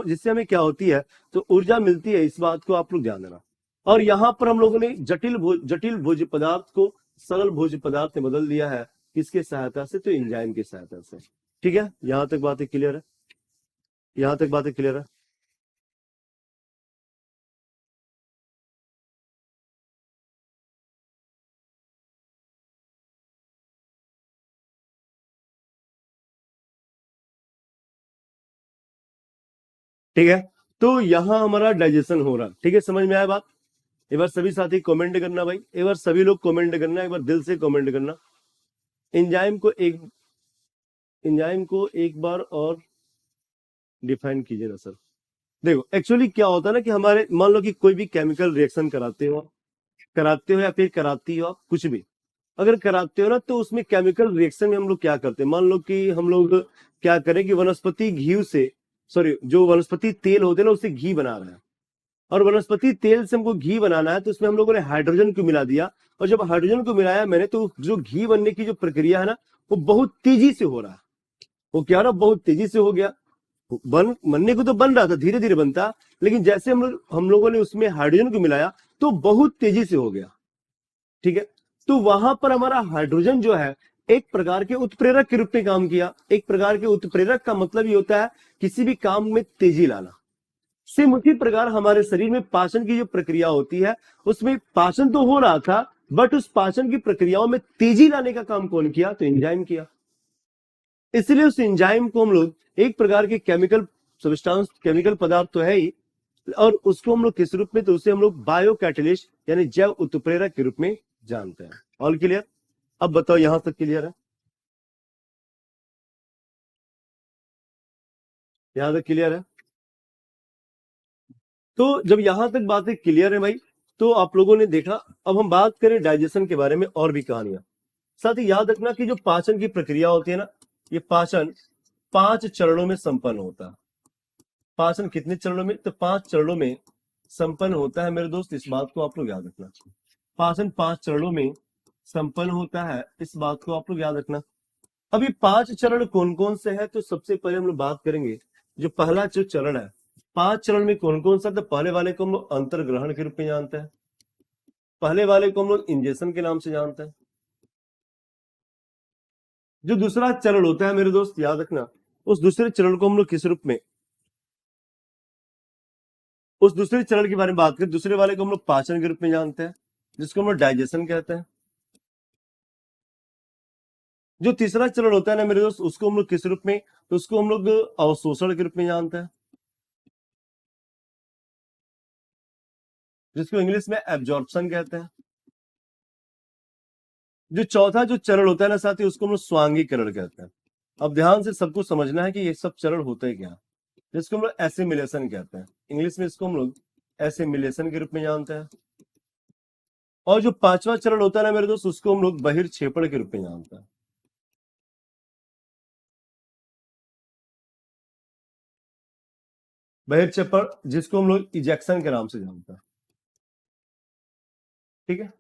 जिससे हमें क्या होती है, तो ऊर्जा मिलती है। इस बात को आप लोग ध्यान देना। और यहां पर हम लोगों ने जटिल भोज्य पदार्थ को सरल भोज्य पदार्थ में बदल दिया है, किसके सहायता से? तो एंजाइम की सहायता से। ठीक है, यहां तक बातें क्लियर है? यहां तक बातें क्लियर है? ठीक है, तो यहां हमारा डाइजेशन हो रहा। ठीक है, समझ में आया बात? एक बार सभी साथी कमेंट करना भाई, एक बार सभी लोग कमेंट करना, एक बार दिल से कमेंट करना। एंजाइम को एक बार और डिफाइन कीजिए ना सर। देखो एक्चुअली क्या होता है ना कि हमारे मान लो कि कोई भी केमिकल रिएक्शन कराते हो या फिर कराती हो आप कुछ भी, अगर कराते हो ना तो उसमें केमिकल रिएक्शन में हम लोग क्या करते हैं, मान लो कि हम लोग क्या करें कि वनस्पति घी से, सॉरी जो वनस्पति तेल होते हैं ना उससे घी बना रहे हैं, और वनस्पति तेल से हमको घी बनाना है, तो उसमें हम लोगों ने हाइड्रोजन को मिला दिया, और जब हाइड्रोजन को मिलाया मैंने तो जो घी बनने की जो प्रक्रिया है ना वो बहुत तेजी से हो रहा है। वो क्या रहा, बहुत तेजी से हो गया। बनने को तो बन रहा था, धीरे धीरे बनता, लेकिन जैसे हम लोगों ने उसमें हाइड्रोजन को मिलाया तो बहुत तेजी से हो गया। ठीक है, तो वहां पर हमारा हाइड्रोजन जो है एक प्रकार के उत्प्रेरक के रूप में काम किया। एक प्रकार के उत्प्रेरक का मतलब ये होता है किसी भी काम में तेजी लाना। सेम उसी प्रकार हमारे शरीर में पाचन की जो प्रक्रिया होती है, उसमें पाचन तो हो रहा था, बट उस पाचन की प्रक्रियाओं में तेजी लाने का काम कौन किया? तो एंजाइम किया। इसलिए उस एंजाइम को हम लोग एक प्रकार के केमिकल सब्सटेंस, केमिकल पदार्थ तो है ही, और उसको हम लोग किस रूप में? तो उसे हम लोग बायो कैटलिस्ट यानी जैव उत्प्रेरक के रूप में जानते हैं। All clear? अब बताओ यहां तक क्लियर है? यहां तक क्लियर है? तो जब यहां तक बातें क्लियर है भाई, तो आप लोगों ने देखा। अब हम बात करें डाइजेशन के बारे में और भी कहानियां। साथ ही याद रखना कि जो पाचन की प्रक्रिया होती है ना, ये पाचन 5 चरणों में संपन्न होता है। पाचन कितने चरणों में? तो 5 चरणों में संपन्न होता है मेरे दोस्त, इस बात को आप लोग याद रखना। पाचन 5 चरणों में संपन्न होता है, इस बात को आप लोग याद रखना। अब ये 5 चरण कौन कौन से हैं? तो सबसे पहले हम लोग बात करेंगे जो पहला जो चरण है। 5 चरण में कौन कौन सा? तो पहले वाले को हम लोग अंतर्ग्रहण के रूप में जानते हैं, पहले वाले को हम लोग इंजेक्शन के नाम से जानते हैं। जो दूसरा चरण होता है मेरे दोस्त याद रखना, उस दूसरे चरण को हम लोग किस रूप में, उस दूसरे चरण के बारे में बात करें, दूसरे वाले को हम लोग पाचन के रूप में जानते हैं, जिसको हम लोग डाइजेशन कहते हैं। जो तीसरा चरण होता है ना मेरे दोस्त, उसको हम लोग किस रूप में? तो उसको हम लोग अवशोषण के रूप में जानते हैं, जिसको इंग्लिश में एब्जॉर्प्शन कहते हैं। जो चौथा जो चरण होता है ना साथी, उसको हम लोग स्वांगीकरण कहते हैं। अब ध्यान से सबको समझना है कि ये सब चरण होते हैं क्या, जिसको हम लोग एसिमिलेशन कहते हैं। इंग्लिश में इसको हम लोग एसिमिलेशन के रूप में जानते हैं। और जो पांचवा चरण होता है ना मेरे दोस्त, उसको हम लोग बहिर्क्षेपण के रूप में जानते हैं। बहिर्क्षेपण, जिसको हम लोग इजेक्शन के नाम से जानते हैं। ठीक है,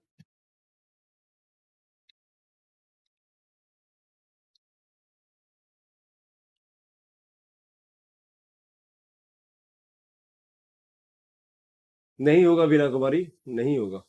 नहीं होगा बीना कुमारी, नहीं होगा।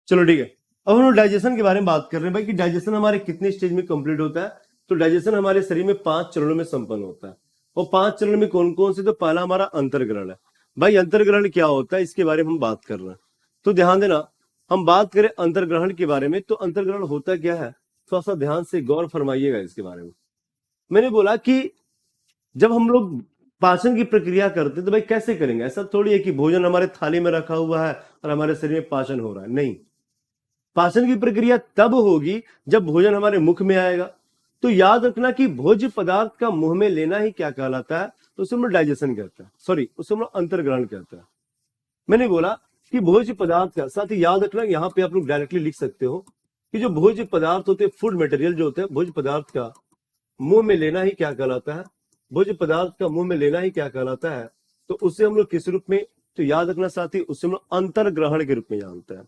चलो ठीक है, अब हम लोग डाइजेशन के बारे में बात कर रहे हैं भाई कि डाइजेशन हमारे कितने स्टेज में कंप्लीट होता है। तो डाइजेशन हमारे शरीर में 5 चरणों में संपन्न होता है। और 5 चरण में कौन कौन से? तो पहला हमारा अंतर्ग्रहण है। भाई अंतर्ग्रहण क्या होता है, इसके बारे में हम बात कर रहे हैं, तो ध्यान देना। हम बात करें अंतर्ग्रहण के बारे में, तो अंतर्ग्रहण होता क्या है, थोड़ा सा ध्यान से गौर फरमाइएगा इसके बारे में। मैंने बोला कि जब हम लोग पाचन की प्रक्रिया करते हैं तो भाई कैसे करेंगे? ऐसा थोड़ी है कि भोजन हमारे थाली में रखा हुआ है और हमारे शरीर में पाचन हो रहा है, नहीं। पाचन की प्रक्रिया तब होगी जब भोजन हमारे मुख में आएगा। तो याद रखना कि भोज्य पदार्थ का मुंह में लेना ही क्या कहलाता है? तो उसे हम लोग डाइजेशन कहते हैं, सॉरी उसे हम लोग अंतर्ग्रहण कहते हैं। मैंने बोला कि भोज्य पदार्थ का, साथ ही याद रखना यहाँ पे आप लोग डायरेक्टली लिख सकते हो कि जो भोज्य पदार्थ होते हैं, फूड मटेरियल जो होते हैं, भोज्य पदार्थ का मुंह में लेना ही क्या कहलाता है? भोज्य पदार्थ का मुंह में लेना ही क्या कहलाता है? तो उसे हम लोग किस रूप में? तो याद रखना साथी, उसे हम लोग अंतर्ग्रहण के रूप में जानते हैं।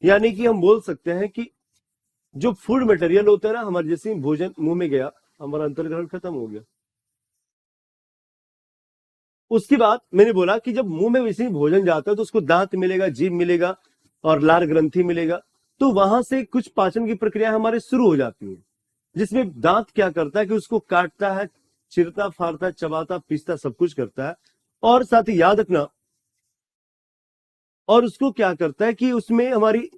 यानी कि हम बोल सकते हैं कि जो फूड मटेरियल होता है ना, हमारे जैसे ही भोजन मुंह में गया, हमारा अंतर्ग्रहण खत्म हो गया। उसके बाद मैंने बोला कि जब मुंह में वैसे ही भोजन जाता है तो उसको दांत मिलेगा, जीभ मिलेगा और लार ग्रंथि मिलेगा। तो वहां से कुछ पाचन की प्रक्रिया हमारे शुरू हो जाती है, जिसमें दांत क्या करता है कि उसको काटता है, चिरता, फाड़ता, चबाता, पीसता, सब कुछ करता है। और साथ ही याद रखना, और उसको क्या करता है कि उसमें हमारी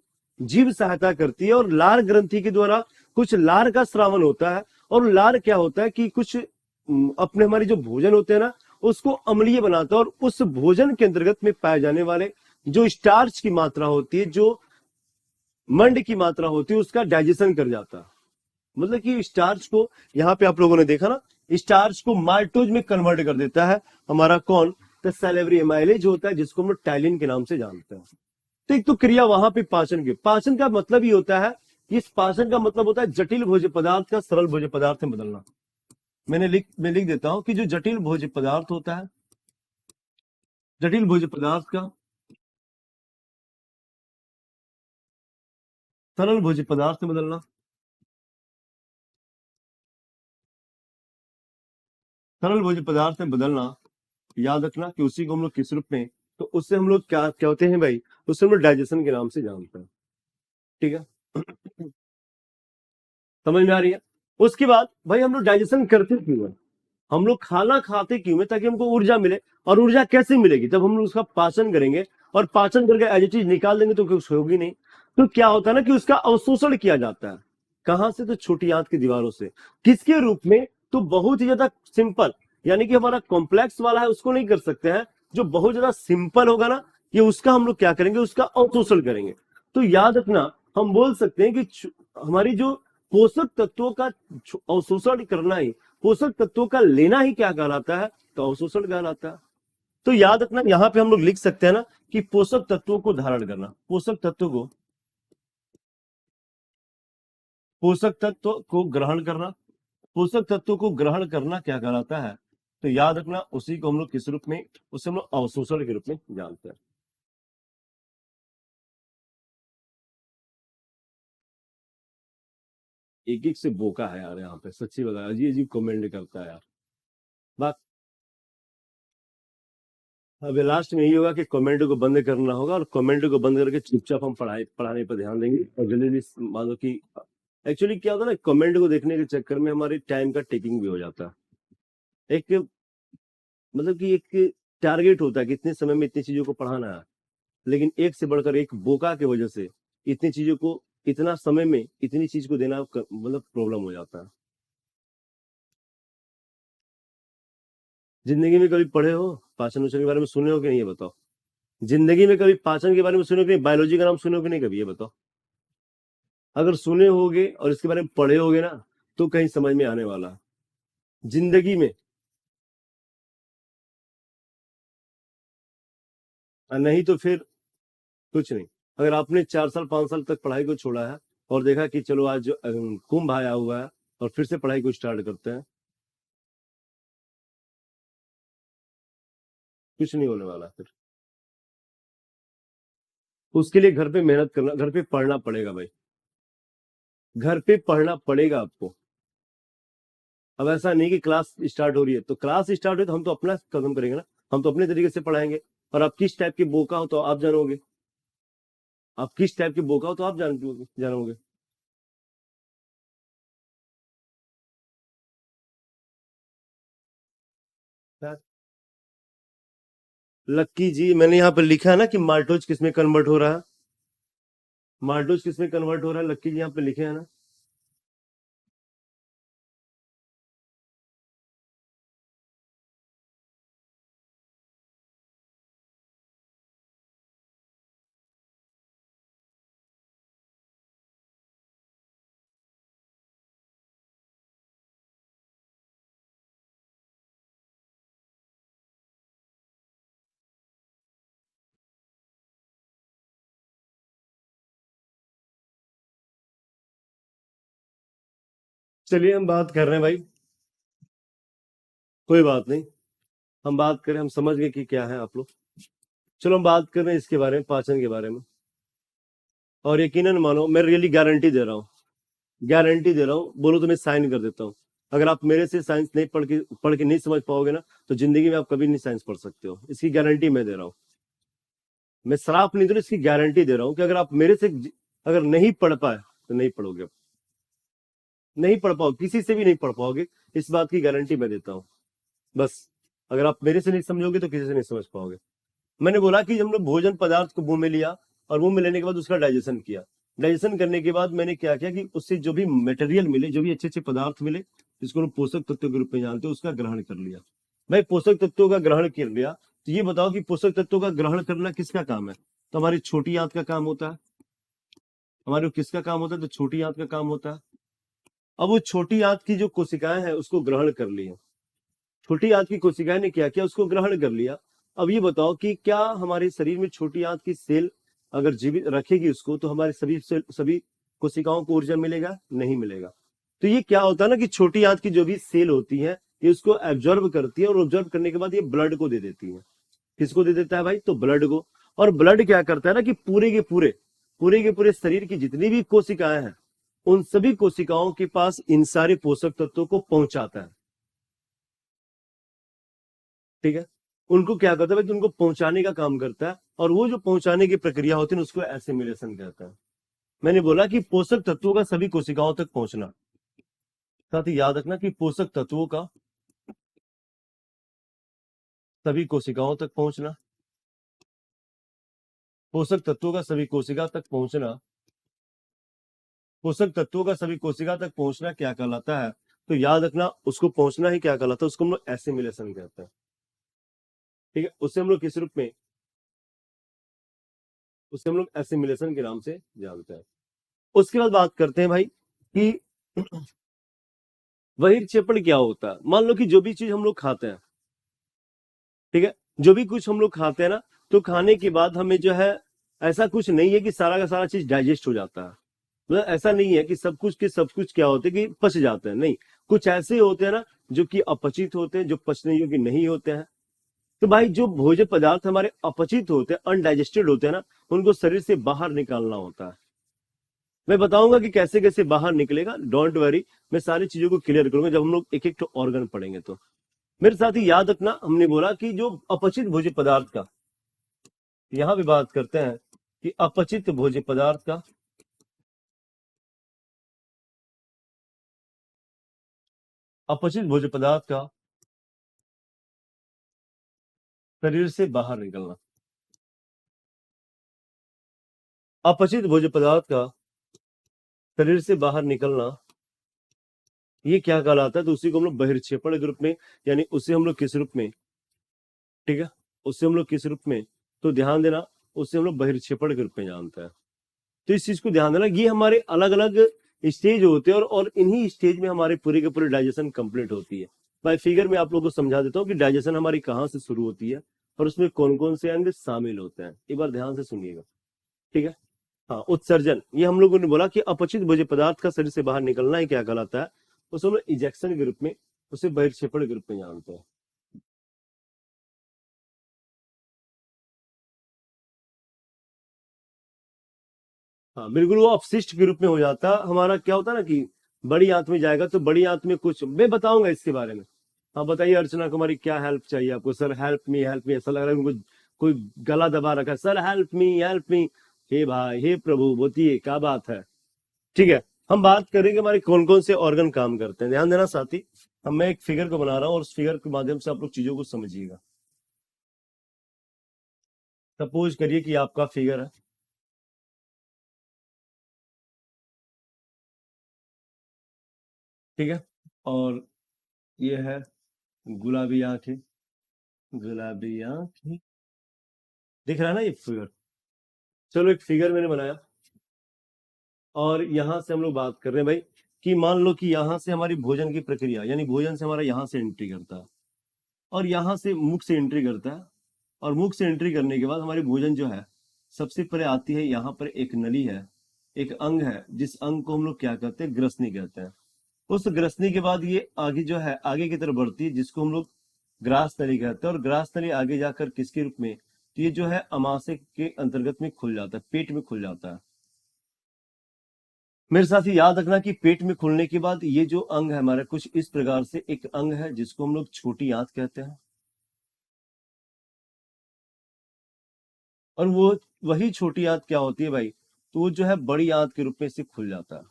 जीभ सहायता करती है, और लार ग्रंथि के द्वारा कुछ लार का स्रावन होता है। और लार क्या होता है कि कुछ अपने हमारे जो भोजन होते हैं ना, उसको अम्लीय बनाता है, और उस भोजन के अंतर्गत में पाए जाने वाले जो स्टार्च की मात्रा होती है, जो मंड की मात्रा होती है, उसका डाइजेशन कर जाता है। मतलब कि स्टार्च को, यहाँ पे आप लोगों ने देखा ना, स्टार्च को माल्टोज में कन्वर्ट कर देता है हमारा कौन, तो सैलेवरी एमाइलेज होता है, जिसको हम लोग टाइलिन के नाम से जानते हैं। तो एक तो क्रिया वहां पे पाचन की, पाचन का मतलब ही होता है, इस पाचन का मतलब होता है जटिल भोज्य पदार्थ का सरल भोज्य पदार्थ में बदलना। मैं लिख देता हूं कि जो जटिल भोज्य पदार्थ होता है, जटिल भोज्य पदार्थ का सरल भोज्य पदार्थ में बदलना। सरल भोज्य पदार्थ में बदलना, याद रखना कि उसी को हम लोग किस रूप में, तो उससे हम लोग क्या क्या होते हैं भाई, उससे हम लोग डाइजेशन के नाम से जानते हैं। ठीक है, समझ में आ रही है। उसके बाद भाई हम लोग डाइजेशन करते क्यों है, हम लोग खाना खाते क्यों है, ताकि हमको ऊर्जा मिले। और ऊर्जा कैसे मिलेगी, जब हम लोग उसका पाचन करेंगे, और पाचन करके एज चीज निकाल देंगे तो कुछ होगी नहीं। तो क्या होता है ना कि उसका अवशोषण किया जाता है। कहां से, तो छोटी आंत की दीवारों से। किसके रूप में, तो बहुत ही ज्यादा सिंपल, यानी कि हमारा कॉम्प्लेक्स वाला है उसको नहीं कर सकते हैं, जो बहुत ज्यादा सिंपल होगा ना, ये उसका हम लोग क्या करेंगे, उसका अवशोषण करेंगे। तो याद रखना, हम बोल सकते हैं कि हमारी जो पोषक तत्वों का अवशोषण करना ही, पोषक तत्वों का लेना ही क्या कहलाता है, तो अवशोषण कहलाता है। तो याद रखना, यहां पे हम लोग लिख सकते हैं ना कि पोषक तत्वों को धारण करना, पोषक तत्व को ग्रहण करना, पोषक तत्वों को ग्रहण करना क्या कहलाता है, तो याद रखना उसी को हम लोग किस रूप में, उसे हम लोग अवशोषण के रूप में जानते हैं। एक एक से बोका है यार, यहाँ पे सच्ची बताया, अजीब अजीब कमेंट करता है यार। बात अभी लास्ट में यही होगा कि कमेंट को बंद करना होगा, और कमेंट को बंद करके चुपचाप हम पढ़ाने पर ध्यान देंगे। और जल्दी जल्दी मान लो कि एक्चुअली क्या होता है ना, कमेंट को देखने के चक्कर में हमारे टाइम का टेकिंग भी हो जाता है। एक मतलब कि एक टारगेट होता है कि इतने समय में इतनी चीजों को पढ़ाना है, लेकिन एक से बढ़कर एक बोका की वजह से इतनी चीजों को, इतना समय में इतनी चीज को देना मतलब प्रॉब्लम हो जाता है। जिंदगी में कभी पढ़े हो, पाचन उचन के बारे में सुने हो कि नहीं, ये बताओ। जिंदगी में कभी पाचन के बारे में सुने हो कि नहीं, बायोलॉजी का नाम सुने हो कि नहीं कभी, ये बताओ। अगर सुने होगे और इसके बारे में पढ़े होगे ना, तो कहीं समझ में आने वाला है। जिंदगी में, और नहीं तो फिर कुछ नहीं। अगर आपने 4 साल 5 साल तक पढ़ाई को छोड़ा है, और देखा कि चलो आज कुंभ आया हुआ है और फिर से पढ़ाई को स्टार्ट करते हैं, कुछ नहीं होने वाला फिर। उसके लिए घर पे मेहनत करना, घर पे पढ़ना पड़ेगा भाई, घर पे पढ़ना पड़ेगा आपको। अब ऐसा नहीं कि क्लास स्टार्ट हो रही है, तो क्लास स्टार्ट हो तो हम तो अपना कदम करेंगे ना, हम तो अपने तरीके से पढ़ाएंगे। और आप किस टाइप के बोका हो तो आप जानोगे, आप किस टाइप के बोका हो तो आप जानोगे। लक्की जी, मैंने यहाँ पर लिखा है ना कि माल्टोज किसमें कन्वर्ट हो रहा है, माल्टोज किसमें कन्वर्ट हो रहा है, लक्की जी यहाँ पे लिखे है ना। चलिए हम बात कर रहे हैं भाई, कोई बात नहीं, हम बात करें, हम समझ गए कि क्या है आप लोग। चलो हम बात कर रहे हैं इसके बारे में, पाचन के बारे में। और यकीनन मानो, मैं रियली गारंटी दे रहा हूँ, गारंटी दे रहा हूँ, बोलो तो मैं साइन कर देता हूँ। अगर आप मेरे से साइंस नहीं पढ़ के नहीं समझ पाओगे ना, तो जिंदगी में आप कभी नहीं साइंस पढ़ सकते हो। इसकी गारंटी मैं दे रहा हूँ। मैं श्राप नहीं दे रहा, इसकी गारंटी दे रहा हूँ कि अगर आप मेरे से अगर नहीं पढ़ पाए तो नहीं पढ़ोगे, नहीं पढ़ पाओगे, किसी से भी नहीं पढ़ पाओगे। इस बात की गारंटी मैं देता हूँ। बस अगर आप मेरे से नहीं समझोगे तो किसी से नहीं समझ पाओगे। मैंने बोला कि हम लोग भोजन पदार्थ को मुंह में लिया और मुंह में लेने के बाद उसका डाइजेशन किया। डाइजेशन करने के बाद मैंने क्या किया कि उससे जो भी मटेरियल मिले, जो भी अच्छे अच्छे पदार्थ मिले, जिसको हम पोषक तत्व के रूप में जानते हैं, उसका ग्रहण कर लिया। भाई पोषक तत्वों का ग्रहण कर लिया, तो ये बताओ कि पोषक तत्वों का ग्रहण करना किसका काम है? तो हमारी छोटी आंत का काम होता है। हमारे किसका काम होता है? तो छोटी आंत का काम होता है। अब वो छोटी आंत की जो कोशिकाएं हैं उसको ग्रहण कर लिया। छोटी आंत की कोशिकाएं ने क्या किया? उसको ग्रहण कर लिया। अब ये बताओ कि क्या हमारे शरीर में छोटी आंत की सेल अगर जीवित रखेगी उसको, तो हमारे सभी कोशिकाओं को ऊर्जा मिलेगा? नहीं मिलेगा। तो ये क्या होता है ना कि छोटी आंत की जो भी सेल होती है, ये उसको एब्जॉर्ब करती है और ऑब्जॉर्ब करने के बाद ये ब्लड को दे देती है। किसको दे देता है भाई? तो ब्लड को। और ब्लड क्या करता है ना कि पूरे के पूरे शरीर की जितनी भी कोशिकाएं हैं, उन सभी कोशिकाओं के पास इन सारे पोषक तत्वों को पहुंचाता है। ठीक है, उनको क्या करता है कि उनको पहुंचाने का काम करता है, और वो जो पहुंचाने की प्रक्रिया होती है उसको एसिमिलेशन कहता है। मैंने बोला कि पोषक तत्वों का सभी कोशिकाओं तक पहुंचना। साथ ही याद रखना कि पोषक तत्वों का सभी कोशिकाओं तक पहुंचना, पोषक तत्वों का सभी कोशिका तक पहुंचना, पोषक तत्वों का सभी कोशिका तक पहुंचना क्या कहलाता है? तो याद रखना, उसको पहुंचना ही क्या कहलाता है? उसको हम लोग एसिमिलेशन कहते हैं। ठीक है, उससे हम लोग किस रूप में, उससे हम लोग एसिमिलेशन के नाम से जानते हैं। उसके बाद बात करते हैं भाई कि बहिर्क्षेपण क्या होता है। मान लो कि जो भी चीज हम लोग खाते हैं, ठीक है, जो भी कुछ हम लोग खाते हैं ना, तो खाने के बाद हमें जो है, ऐसा कुछ नहीं है कि सारा का सारा चीज डाइजेस्ट हो जाता है। मतलब ऐसा नहीं है कि सब कुछ के सब कुछ क्या होते हैं कि पच जाते हैं, नहीं। कुछ ऐसे होते हैं ना जो कि अपचित होते हैं, जो पचने योग्य नहीं होते हैं। तो भाई जो भोज्य पदार्थ हमारे अपचित होते हैं, अनडाइजेस्टेड होते हैं ना, उनको शरीर से बाहर निकालना होता है। मैं बताऊंगा कि कैसे कैसे बाहर निकलेगा, डोंट वरी। मैं सारी चीजों को क्लियर करूंगा जब हम लोग एक एक तो ऑर्गन पढ़ेंगे। तो मेरे साथ ही याद रखना, हमने बोला कि जो अपचित भोज्य पदार्थ का, यहां भी बात करते हैं कि अपचित भोज्य पदार्थ का, अपचित भोज्य पदार्थ का शरीर से बाहर निकलना, अपचित भोज्य पदार्थ का शरीर से बाहर निकलना, ये क्या कहलाता है? तो उसी को हम लोग बहिर्क्षेपण के रूप में, यानी उसे हम लोग किस रूप में, ठीक है, उससे हम लोग किस रूप में, तो ध्यान देना, उससे हम लोग बहिर्क्षेपण के रूप में जानते हैं। तो इस चीज को ध्यान देना, ये हमारे अलग अलग स्टेज होते हैं, और इन्हीं स्टेज में हमारे पूरे के पूरे डाइजेशन कंप्लीट होती है। मैं फिगर में आप लोगों को समझा देता हूँ कि डाइजेशन हमारी कहाँ से शुरू होती है और उसमें कौन कौन से अंग शामिल होते हैं। एक बार ध्यान से सुनिएगा, ठीक है। हाँ, उत्सर्जन, ये हम लोगों ने बोला कि अपचित भोज्य पदार्थ का शरीर से बाहर निकलना ही क्या कहलाता है? उसे हम लोग इजेक्शन के रूप में, उसे बहिर्क्षेपण के रूप में जानते हैं। हाँ बिल्कुल, वो अपशिष्ट के रूप में हो जाता है। हमारा क्या होता है ना कि बड़ी आंत में जाएगा, तो बड़ी आंत में कुछ मैं बताऊंगा इसके बारे में। हाँ बताइए अर्चना कुमारी, क्या हेल्प चाहिए आपको? सर हेल्प मी हेल्प मी, ऐसा लग रहा है उनको कोई गला दबा रखा है। Sir help me help me, हे भाई हे प्रभु, बोतिए क्या बात है। ठीक है, हम बात करेंगे हमारे कौन कौन से ऑर्गन काम करते हैं। ध्यान देना साथी, हम मैं एक फिगर को बना रहा हूँ और उस फिगर के माध्यम से आप लोग चीजों को समझिएगा। सपोज करिए कि आपका फिगर है, ठीक है, और ये है गुलाबी आंखें, गुलाबी आंखें, दिख रहा है ना ये फिगर? चलो एक फिगर मैंने बनाया, और यहां से हम लोग बात कर रहे हैं भाई कि मान लो कि यहां से हमारी भोजन की प्रक्रिया, यानी भोजन से हमारा यहां से एंट्री करता है, और यहां से मुख से एंट्री करता है, और मुख से एंट्री करने के बाद हमारी भोजन जो है, सबसे पहले आती है यहाँ पर एक नली है, एक अंग है, जिस अंग को हम लोग क्या कहते हैं? ग्रसनी कहते हैं। उस ग्रसनी के बाद ये आगे जो है, आगे की तरफ बढ़ती है, जिसको हम लोग ग्रास नली कहते हैं। और ग्रास नली आगे जाकर किसके रूप में, तो ये जो है अमाशय के अंतर्गत में खुल जाता है, पेट में खुल जाता है। मेरे साथ ही याद रखना कि पेट में खुलने के बाद ये जो अंग है हमारा कुछ इस प्रकार से एक अंग है जिसको हम लोग छोटी आंत कहते हैं, और वो वही छोटी आंत क्या होती है भाई, तो वो जो है बड़ी आंत के रूप में से खुल जाता है।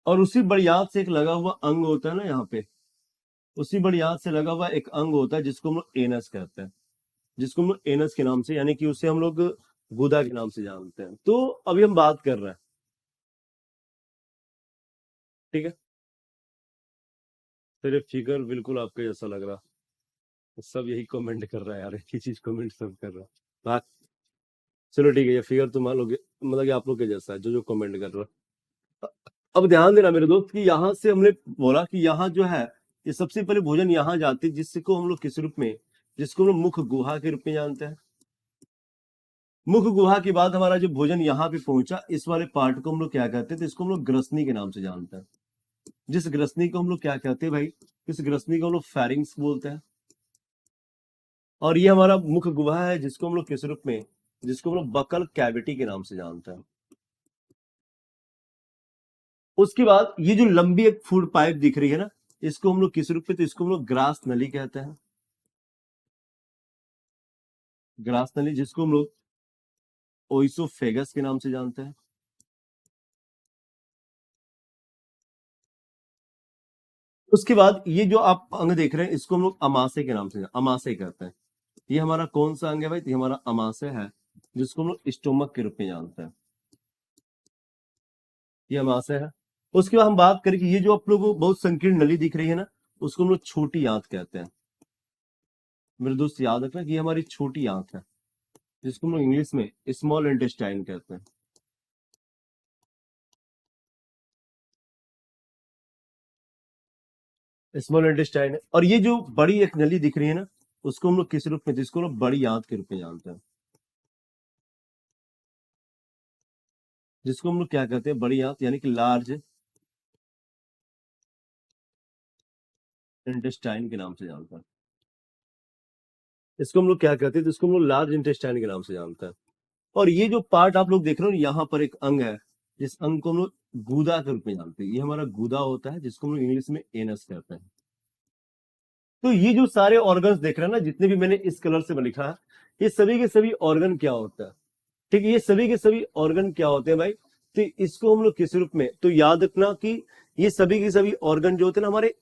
और उसी बड़ी आंत से एक लगा हुआ अंग होता है ना यहाँ पे, उसी बड़ी आंत से लगा हुआ एक अंग होता है जिसको हम लोग एनस कहते हैं, जिसको हम लोग एनस के नाम से यानी कि उसे हम लोग गुदा के नाम से जानते हैं। तो अभी हम बात कर रहे हैं, ठीक है। तेरे फिगर बिल्कुल आपके जैसा लग रहा, सब यही कमेंट कर रहा है यार, एक ही चीज कमेंट सब कर रहा है। बात चलो ठीक है, ये फिगर तो मान लोगे मतलब कि आप लोग के जैसा है जो जो कमेंट कर रहा है। अब ध्यान देना मेरे दोस्त कि यहाँ से हमने बोला कि यहाँ जो है ये सबसे पहले भोजन यहाँ जाते हैं, जिसको हम लोग किस रूप में, जिसको हम लोग मुख गुहा के रूप में जानते हैं। मुख गुहा के बाद हमारा जो भोजन यहाँ पे पहुंचा, इस वाले पार्ट को हम लोग क्या कहते हैं, तो इसको हम लोग ग्रसनी के नाम से जानते हैं। जिस ग्रसनी को हम लोग क्या कहते हैं भाई, इस ग्रसनी को हम लोग फेरिंग्स बोलते हैं। और ये हमारा मुख गुहा है जिसको हम लोग किस रूप में, जिसको हम लोग बकल कैविटी के नाम से जानते हैं। उसके बाद ये जो लंबी एक फूड पाइप दिख रही है ना, इसको हम लोग किस रूप में, तो इसको हम लोग ग्रास नली कहते हैं। ग्रास नली जिसको हम लोग ओइसोफेगस के नाम से जानते हैं। उसके बाद ये जो आप अंग देख रहे हैं इसको हम लोग अमाशय के नाम से अमाशय कहते हैं। ये हमारा कौन सा अंग है भाई, तो ये हमारा अमाशय है जिसको हम लोग स्टोमक के रूप में जानते हैं। ये अमाशय है। उसके बाद हम बात करें कि ये जो आप लोगों को बहुत संकीर्ण नली दिख रही है ना, उसको हम लोग छोटी आंत कहते हैं। मेरे दोस्त याद रखना कि ये हमारी छोटी आंत है जिसको हम लोग इंग्लिश में स्मॉल इंटेस्टाइन कहते हैं। स्मॉल इंटेस्टाइन है। और ये जो बड़ी एक नली दिख रही है ना, उसको हम लोग किस रूप में, जिसको हम लोग बड़ी आंत के रूप में जानते हैं, जिसको हम लोग क्या कहते हैं, बड़ी आंत यानी कि लार्ज इंटेस्टाइन के नाम से जानते हैं। इसको हम लोग क्या कहते हैं, तो इसको हम लोग लार्ज इंटेस्टाइन के नाम से जानते हैं। और ये जो पार्ट आप लोग देख रहे हो यहाँ पर एक अंग है, जिस अंग को हम लोग गुदा के रूप में जानते हैं। ये हमारा गुदा होता है जिसको हम लोग इंग्लिश में एनस कहते हैं। तो ये जो सारे ऑर्गन्स देख रहे हैं ना, जितने भी मैंने इस कलर से लिखा है, ये सभी के सभी ऑर्गन क्या होता है, ठीक है। ये सभी के सभी ऑर्गन क्या होते हैं भाई, तो इसको हम लोग किस रूप में, तो याद रखना कि ये सभी के सभी ऑर्गन जो होते हैं ना, हमारे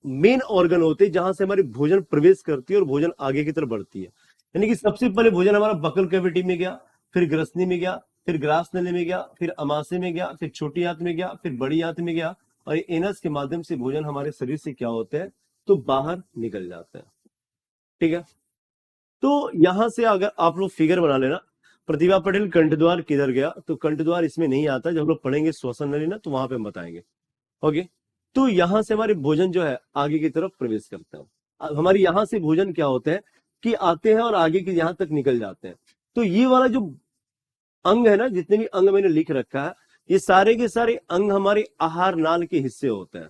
मेन ऑर्गन होते हैं जहां से हमारी भोजन प्रवेश करती है और भोजन आगे की तरफ बढ़ती है। यानी कि सबसे पहले भोजन हमारा बकल कैविटी में गया, फिर ग्रसनी में गया, फिर ग्रास नली में गया, फिर अमाशय में गया, फिर छोटी आंत में गया, फिर बड़ी आंत में गया, और एनस के माध्यम से भोजन हमारे शरीर से क्या होते हैं, तो बाहर निकल जाते हैं, ठीक है। तो यहां से अगर आप लोग फिगर बना लेना, प्रतिभा पटेल कंठ द्वार किधर गया, तो कंठ द्वार इसमें नहीं आता, जब हम लोग पढ़ेंगे श्वसन नली ना तो वहां पे हम बताएंगे। ओके। तो यहां से हमारे भोजन जो है आगे की तरफ प्रवेश करते हैं। अब हमारे यहां से भोजन क्या होते हैं कि आते हैं और आगे के यहां तक निकल जाते हैं। तो ये वाला जो अंग है ना, जितने भी अंग मैंने लिख रखा है, ये सारे के सारे अंग हमारे आहार नाल के हिस्से होते हैं।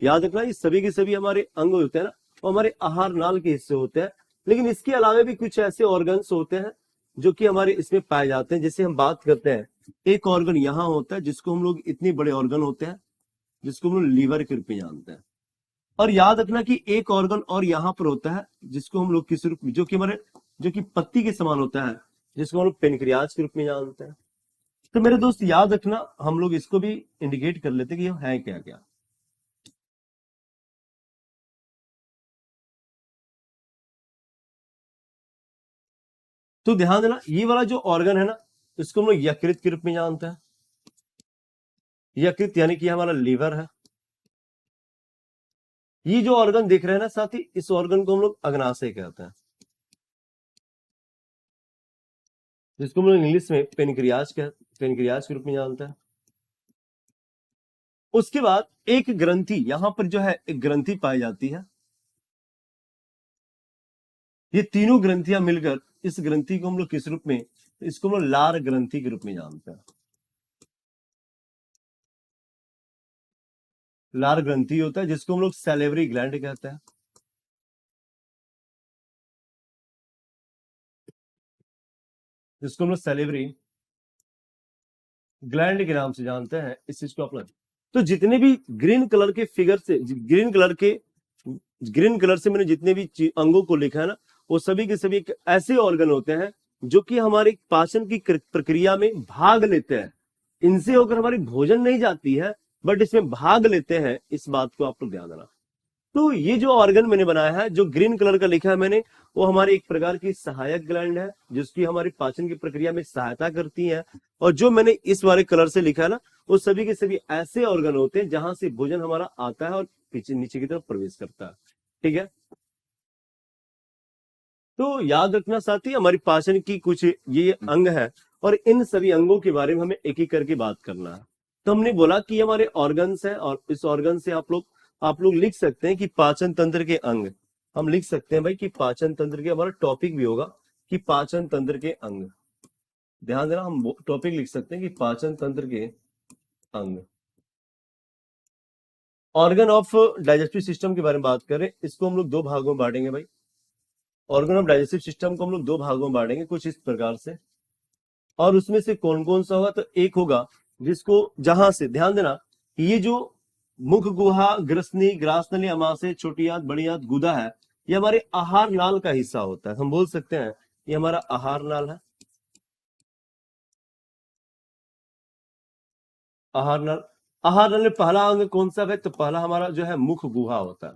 याद रखना ये सभी के सभी हमारे अंग होते हैं ना, वो हमारे आहार नाल के हिस्से होते हैं। लेकिन इसके अलावा भी कुछ ऐसे ऑर्गन्स होते हैं जो कि हमारे इसमें पाए जाते हैं। जैसे हम बात करते हैं, एक ऑर्गन यहाँ होता है जिसको हम लोग, इतने बड़े ऑर्गन होते हैं जिसको हम लोग लीवर के रूप में जानते हैं। और याद रखना कि एक ऑर्गन और यहाँ पर होता है जिसको हम लोग किस रूप में, जो कि हमारे, जो कि पत्ती के समान होता है, जिसको हम लोग पेनक्रियाज के रूप में जानते हैं। तो मेरे दोस्त याद रखना, हम लोग इसको भी इंडिकेट कर लेते हैं कि ये है क्या क्या। तो ध्यान देना, ये वाला जो ऑर्गन है ना, इसको हम लोग यकृत के रूप में जानते हैं। यकृत यानी कि हमारा लीवर है। ये जो ऑर्गन देख रहे हैं ना साथी, इस ऑर्गन को हम लोग अग्नाशय कहते हैं, जिसको हम लोग इंग्लिश में पेनक्रियाज के रूप में जानते हैं। उसके बाद एक ग्रंथि यहां पर जो है, एक ग्रंथि पाई जाती है। ये तीनों ग्रंथियां मिलकर इस ग्रंथि को हम लोग किस रूप में, इसको हम लोग लार ग्रंथि के रूप में जानते हैं। लार ग्रंथि होता है जिसको हम लोग सैलिवरी ग्लैंड कहते हैं, जिसको हम लोग सैलिवरी ग्लैंड के नाम से जानते हैं। इस चीज को अपना, तो जितने भी ग्रीन कलर के फिगर से, ग्रीन कलर से मैंने जितने भी अंगों को लिखा है ना, वो सभी के सभी एक ऐसे ऑर्गन होते हैं जो कि हमारे पाचन की प्रक्रिया में भाग लेते हैं। इनसे होकर हमारी भोजन नहीं जाती है, बट इसमें भाग लेते हैं। इस बात को आप लोग ध्यान देना। तो ये जो ऑर्गन मैंने बनाया है, जो ग्रीन कलर का लिखा है मैंने, वो हमारी एक प्रकार की सहायक ग्लैंड है, जिसकी हमारी पाचन की प्रक्रिया में सहायता करती है। और जो मैंने इस वाले कलर से लिखा है ना, वो सभी के सभी ऐसे ऑर्गन होते हैं जहां से भोजन हमारा आता है और पीछे नीचे की तरफ प्रवेश करता है। ठीक है, तो याद रखना साथी, हमारी पाचन की कुछ ये अंग है, और इन सभी अंगों के बारे में हमें एक एक करके बात करना है। तो हमने बोला कि हमारे ऑर्गन्स हैं, और इस ऑर्गन से आप लोग लिख सकते हैं कि पाचन तंत्र के अंग। हम लिख सकते हैं भाई कि पाचन तंत्र के, हमारा टॉपिक भी होगा कि पाचन तंत्र के अंग। ध्यान देना, हम टॉपिक लिख सकते हैं कि पाचन तंत्र के अंग। ऑर्गन ऑफ डाइजेस्टिव सिस्टम के बारे में बात करें, इसको हम लोग दो भागों में बांटेंगे भाई। ऑर्गन ऑफ डाइजेस्टिव सिस्टम को हम लोग दो भागों में बांटेंगे कुछ इस प्रकार से। और उसमें से कौन कौन सा होगा, तो एक होगा जिसको, जहां से ध्यान देना, ये जो मुख गुहा ग्रसनी ग्रासनली अमाशय छोटी आंत बड़ी आंत गुदा है, ये हमारे आहार नाल का हिस्सा होता है। हम बोल सकते हैं ये हमारा आहार नाल है। आहार नाल, आहार नाल में पहला अंग कौन सा है, तो पहला हमारा जो है मुख गुहा होता है,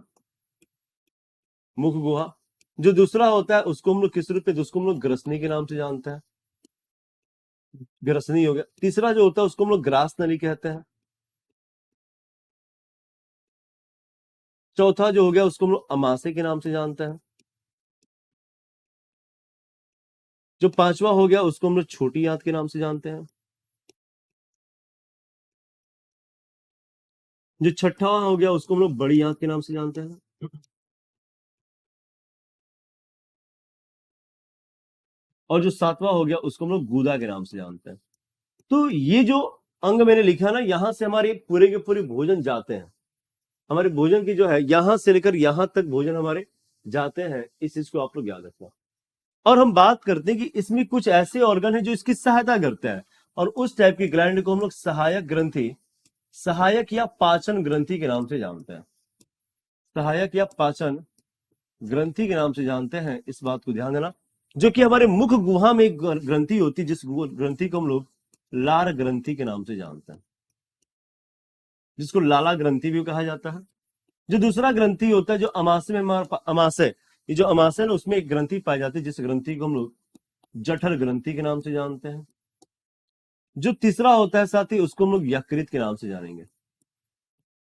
मुख गुहा। जो दूसरा होता है उसको हम लोग किस रूप में, उसको हम लोग ग्रसनी के नाम से जानते हैं, ग्रसनी हो गया। तीसरा जो होता है उसको हम लोग ग्रास नली कहते हैं। चौथा जो हो गया उसको हम लोग अमाशय के नाम से जानते हैं। जो पांचवा हो गया उसको हम लोग छोटी आंत के नाम से जानते हैं। जो छठा हो गया उसको हम लोग बड़ी आंत के नाम से जानते हैं। और जो सातवां हो गया उसको हम लोग गूदा के नाम से जानते हैं। तो ये जो अंग मैंने लिखा ना, यहां से हमारे पूरे के पूरे भोजन जाते हैं। हमारे भोजन की जो है, यहां से लेकर यहां तक भोजन हमारे जाते हैं। इस चीज को आप लोग याद रखना। और हम बात करते हैं कि इसमें कुछ ऐसे ऑर्गन है जो इसकी सहायता करते हैं, और उस टाइप की ग्लैंड को हम लोग सहायक ग्रंथि, सहायक या पाचन ग्रंथि के नाम से जानते हैं। सहायक या पाचन ग्रंथि के नाम से जानते हैं। इस बात को ध्यान देना। जो कि हमारे मुख गुहा में एक ग्रंथि होती है, जिस ग्रंथि को हम लोग लार ग्रंथि के नाम से जानते हैं, जिसको लाला ग्रंथि भी कहा जाता है। जो दूसरा ग्रंथि होता है जो अमाशय में अमाशय, ये जो अमाशय है ना, उसमें एक ग्रंथि पाई जाती है जिस ग्रंथि को हम लोग जठर ग्रंथि के नाम से जानते हैं। जो तीसरा होता है साथी, उसको हम लोग यकृत के नाम से जानेंगे।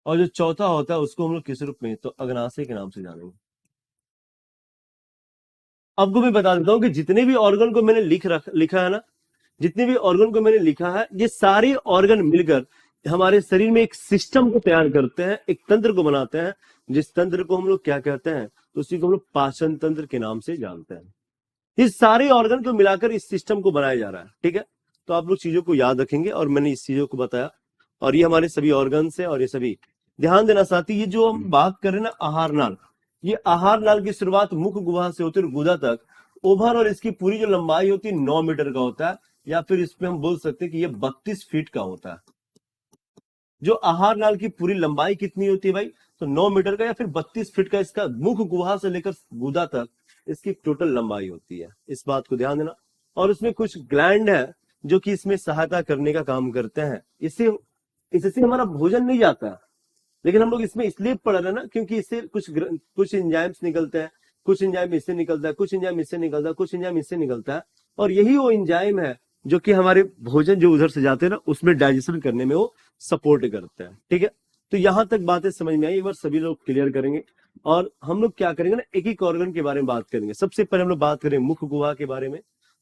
और जो चौथा होता है उसको हम लोग किस रूप में, तो अग्नाशय के नाम से जानेंगे। आपको मैं बता देता हूं कि जितने भी ऑर्गन को मैंने लिखा है ना, जितने भी ऑर्गन को मैंने लिखा है, ये सारे ऑर्गन मिलकर हमारे शरीर में एक सिस्टम को तैयार करते हैं, एक तंत्र को बनाते हैं, जिस तंत्र को हम लोग क्या कहते हैं, तो उसी को हम लोग पाचन तंत्र के नाम से जानते हैं। इस सारे ऑर्गन को मिलाकर इस सिस्टम को बनाया जा रहा है। ठीक है, तो आप लोग चीजों को याद रखेंगे, और मैंने इस चीजों को बताया, और ये हमारे सभी ऑर्गन है, और ये सभी ध्यान देना साथी। ये जो हम बात कर रहे हैं ना, आहार नाल, ये आहार नाल की शुरुआत मुख गुहा से होती है गुदा तक ओवर, और इसकी पूरी जो लंबाई होती है 9 मीटर का होता है, या फिर इसमें हम बोल सकते हैं कि ये 32 फीट का होता है। जो आहार नाल की पूरी लंबाई कितनी होती है भाई, तो 9 मीटर का या फिर 32 फीट का इसका मुख गुहा से लेकर गुदा तक इसकी टोटल लंबाई होती है। इस बात को ध्यान देना। और उसमें कुछ ग्लैंड है जो कि इसमें सहायता करने का काम करते हैं। इससे हमारा भोजन नहीं जाता, लेकिन हम लोग इसमें इसलिए पढ़ रहे हैं ना, क्योंकि इससे कुछ इंजाइम्स निकलते हैं, कुछ इंजाइम इससे निकलता है, कुछ इंजाइम इससे निकलता है, कुछ इंजाइम इससे निकलता है। और यही वो इंजाइम है जो कि हमारे भोजन जो उधर से जाते हैं ना, उसमें डाइजेशन करने में वो सपोर्ट करते हैं। ठीक है, तो यहां तक बातें समझ में आई, एक बार सभी लोग क्लियर करेंगे। और हम लोग क्या करेंगे ना, एक एक ऑर्गन के बारे में बात करेंगे। सबसे पहले हम लोग बात करें मुख गुहा के बारे में।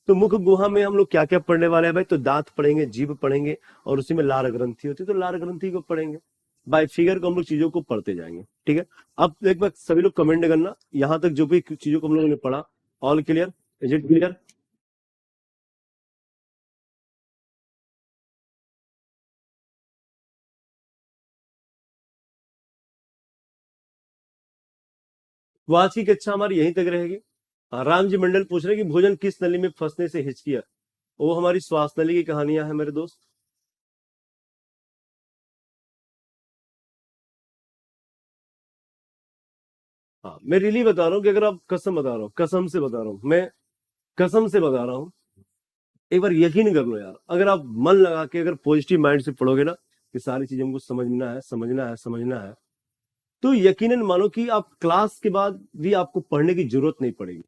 तो मुख गुहा में हम लोग क्या क्या पढ़ने वाले हैं भाई, तो दांत पढ़ेंगे, जीभ पढ़ेंगे, और उसी में लार ग्रंथि होती है, तो लार ग्रंथि को पढ़ेंगे। बाय फिगर को हम लोग चीजों को पढ़ते जाएंगे। ठीक है, अब एक बार सभी लोग कमेंट करना यहां तक जो भी चीजों को हम लोगों ने पढ़ा। All clear, is it clear? वो आज की कक्षा हमारी यहीं तक रहेगी। राम जी मंडल पूछ रहे कि भोजन किस नली में फंसने से हिचकिया। वो हमारी श्वास नली की कहानियां हैं मेरे दोस्त। हाँ, मैं रियली बता रहा हूँ कि अगर आप, कसम बता रहा हूँ, कसम से बता रहा हूँ, मैं कसम से बता रहा हूँ, एक बार यकीन कर लो यार, अगर आप मन लगा के अगर पॉजिटिव माइंड से पढ़ोगे ना कि सारी चीजें हमको समझना है, समझना है, समझना है, तो यकीनन मानो कि आप क्लास के बाद भी आपको पढ़ने की जरूरत नहीं पड़ेगी।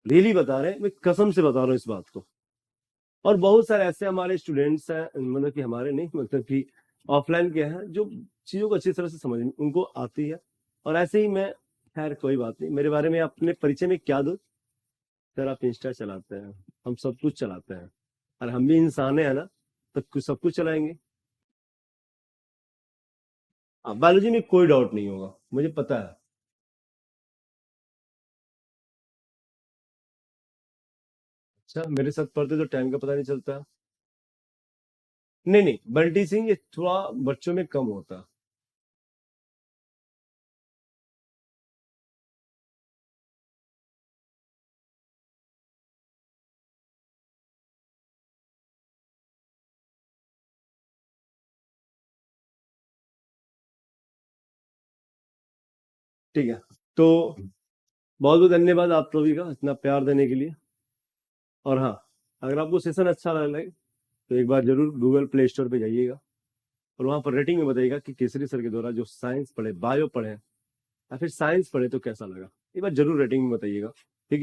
रियली बता रहे हैं, मैं कसम से बता रहा हूँ इस बात को। और बहुत सारे ऐसे हमारे स्टूडेंट्स हैं, मतलब कि हमारे नहीं, मतलब कि ऑफलाइन के हैं, जो चीजों को अच्छी तरह से समझ उनको आती है। और ऐसे ही मैं, खैर कोई बात नहीं, मेरे बारे में अपने परिचय में क्या दूं। सर आप इंस्टा चलाते हैं, हम सब कुछ चलाते हैं, और हम भी इंसान है ना, तो कुछ सब कुछ चलाएंगे। हाँ, बायोलॉजी में कोई डाउट नहीं होगा, मुझे पता है। अच्छा, मेरे साथ पढ़ते तो टाइम का पता नहीं चलता। नहीं नहीं, बल्टी सिंह ये थोड़ा बच्चों में कम होता। ठीक है, तो बहुत बहुत धन्यवाद आप सभी का इतना प्यार देने के लिए। और हाँ, अगर आपको सेशन अच्छा लगे तो एक बार जरूर गूगल प्ले स्टोर पे जाइएगा, और वहां पर रेटिंग में बताइएगा कि केसरी सर के द्वारा जो साइंस पढ़े, बायो पढ़े या फिर साइंस पढ़े तो कैसा लगा। एक बार जरूर रेटिंग में बताइएगा।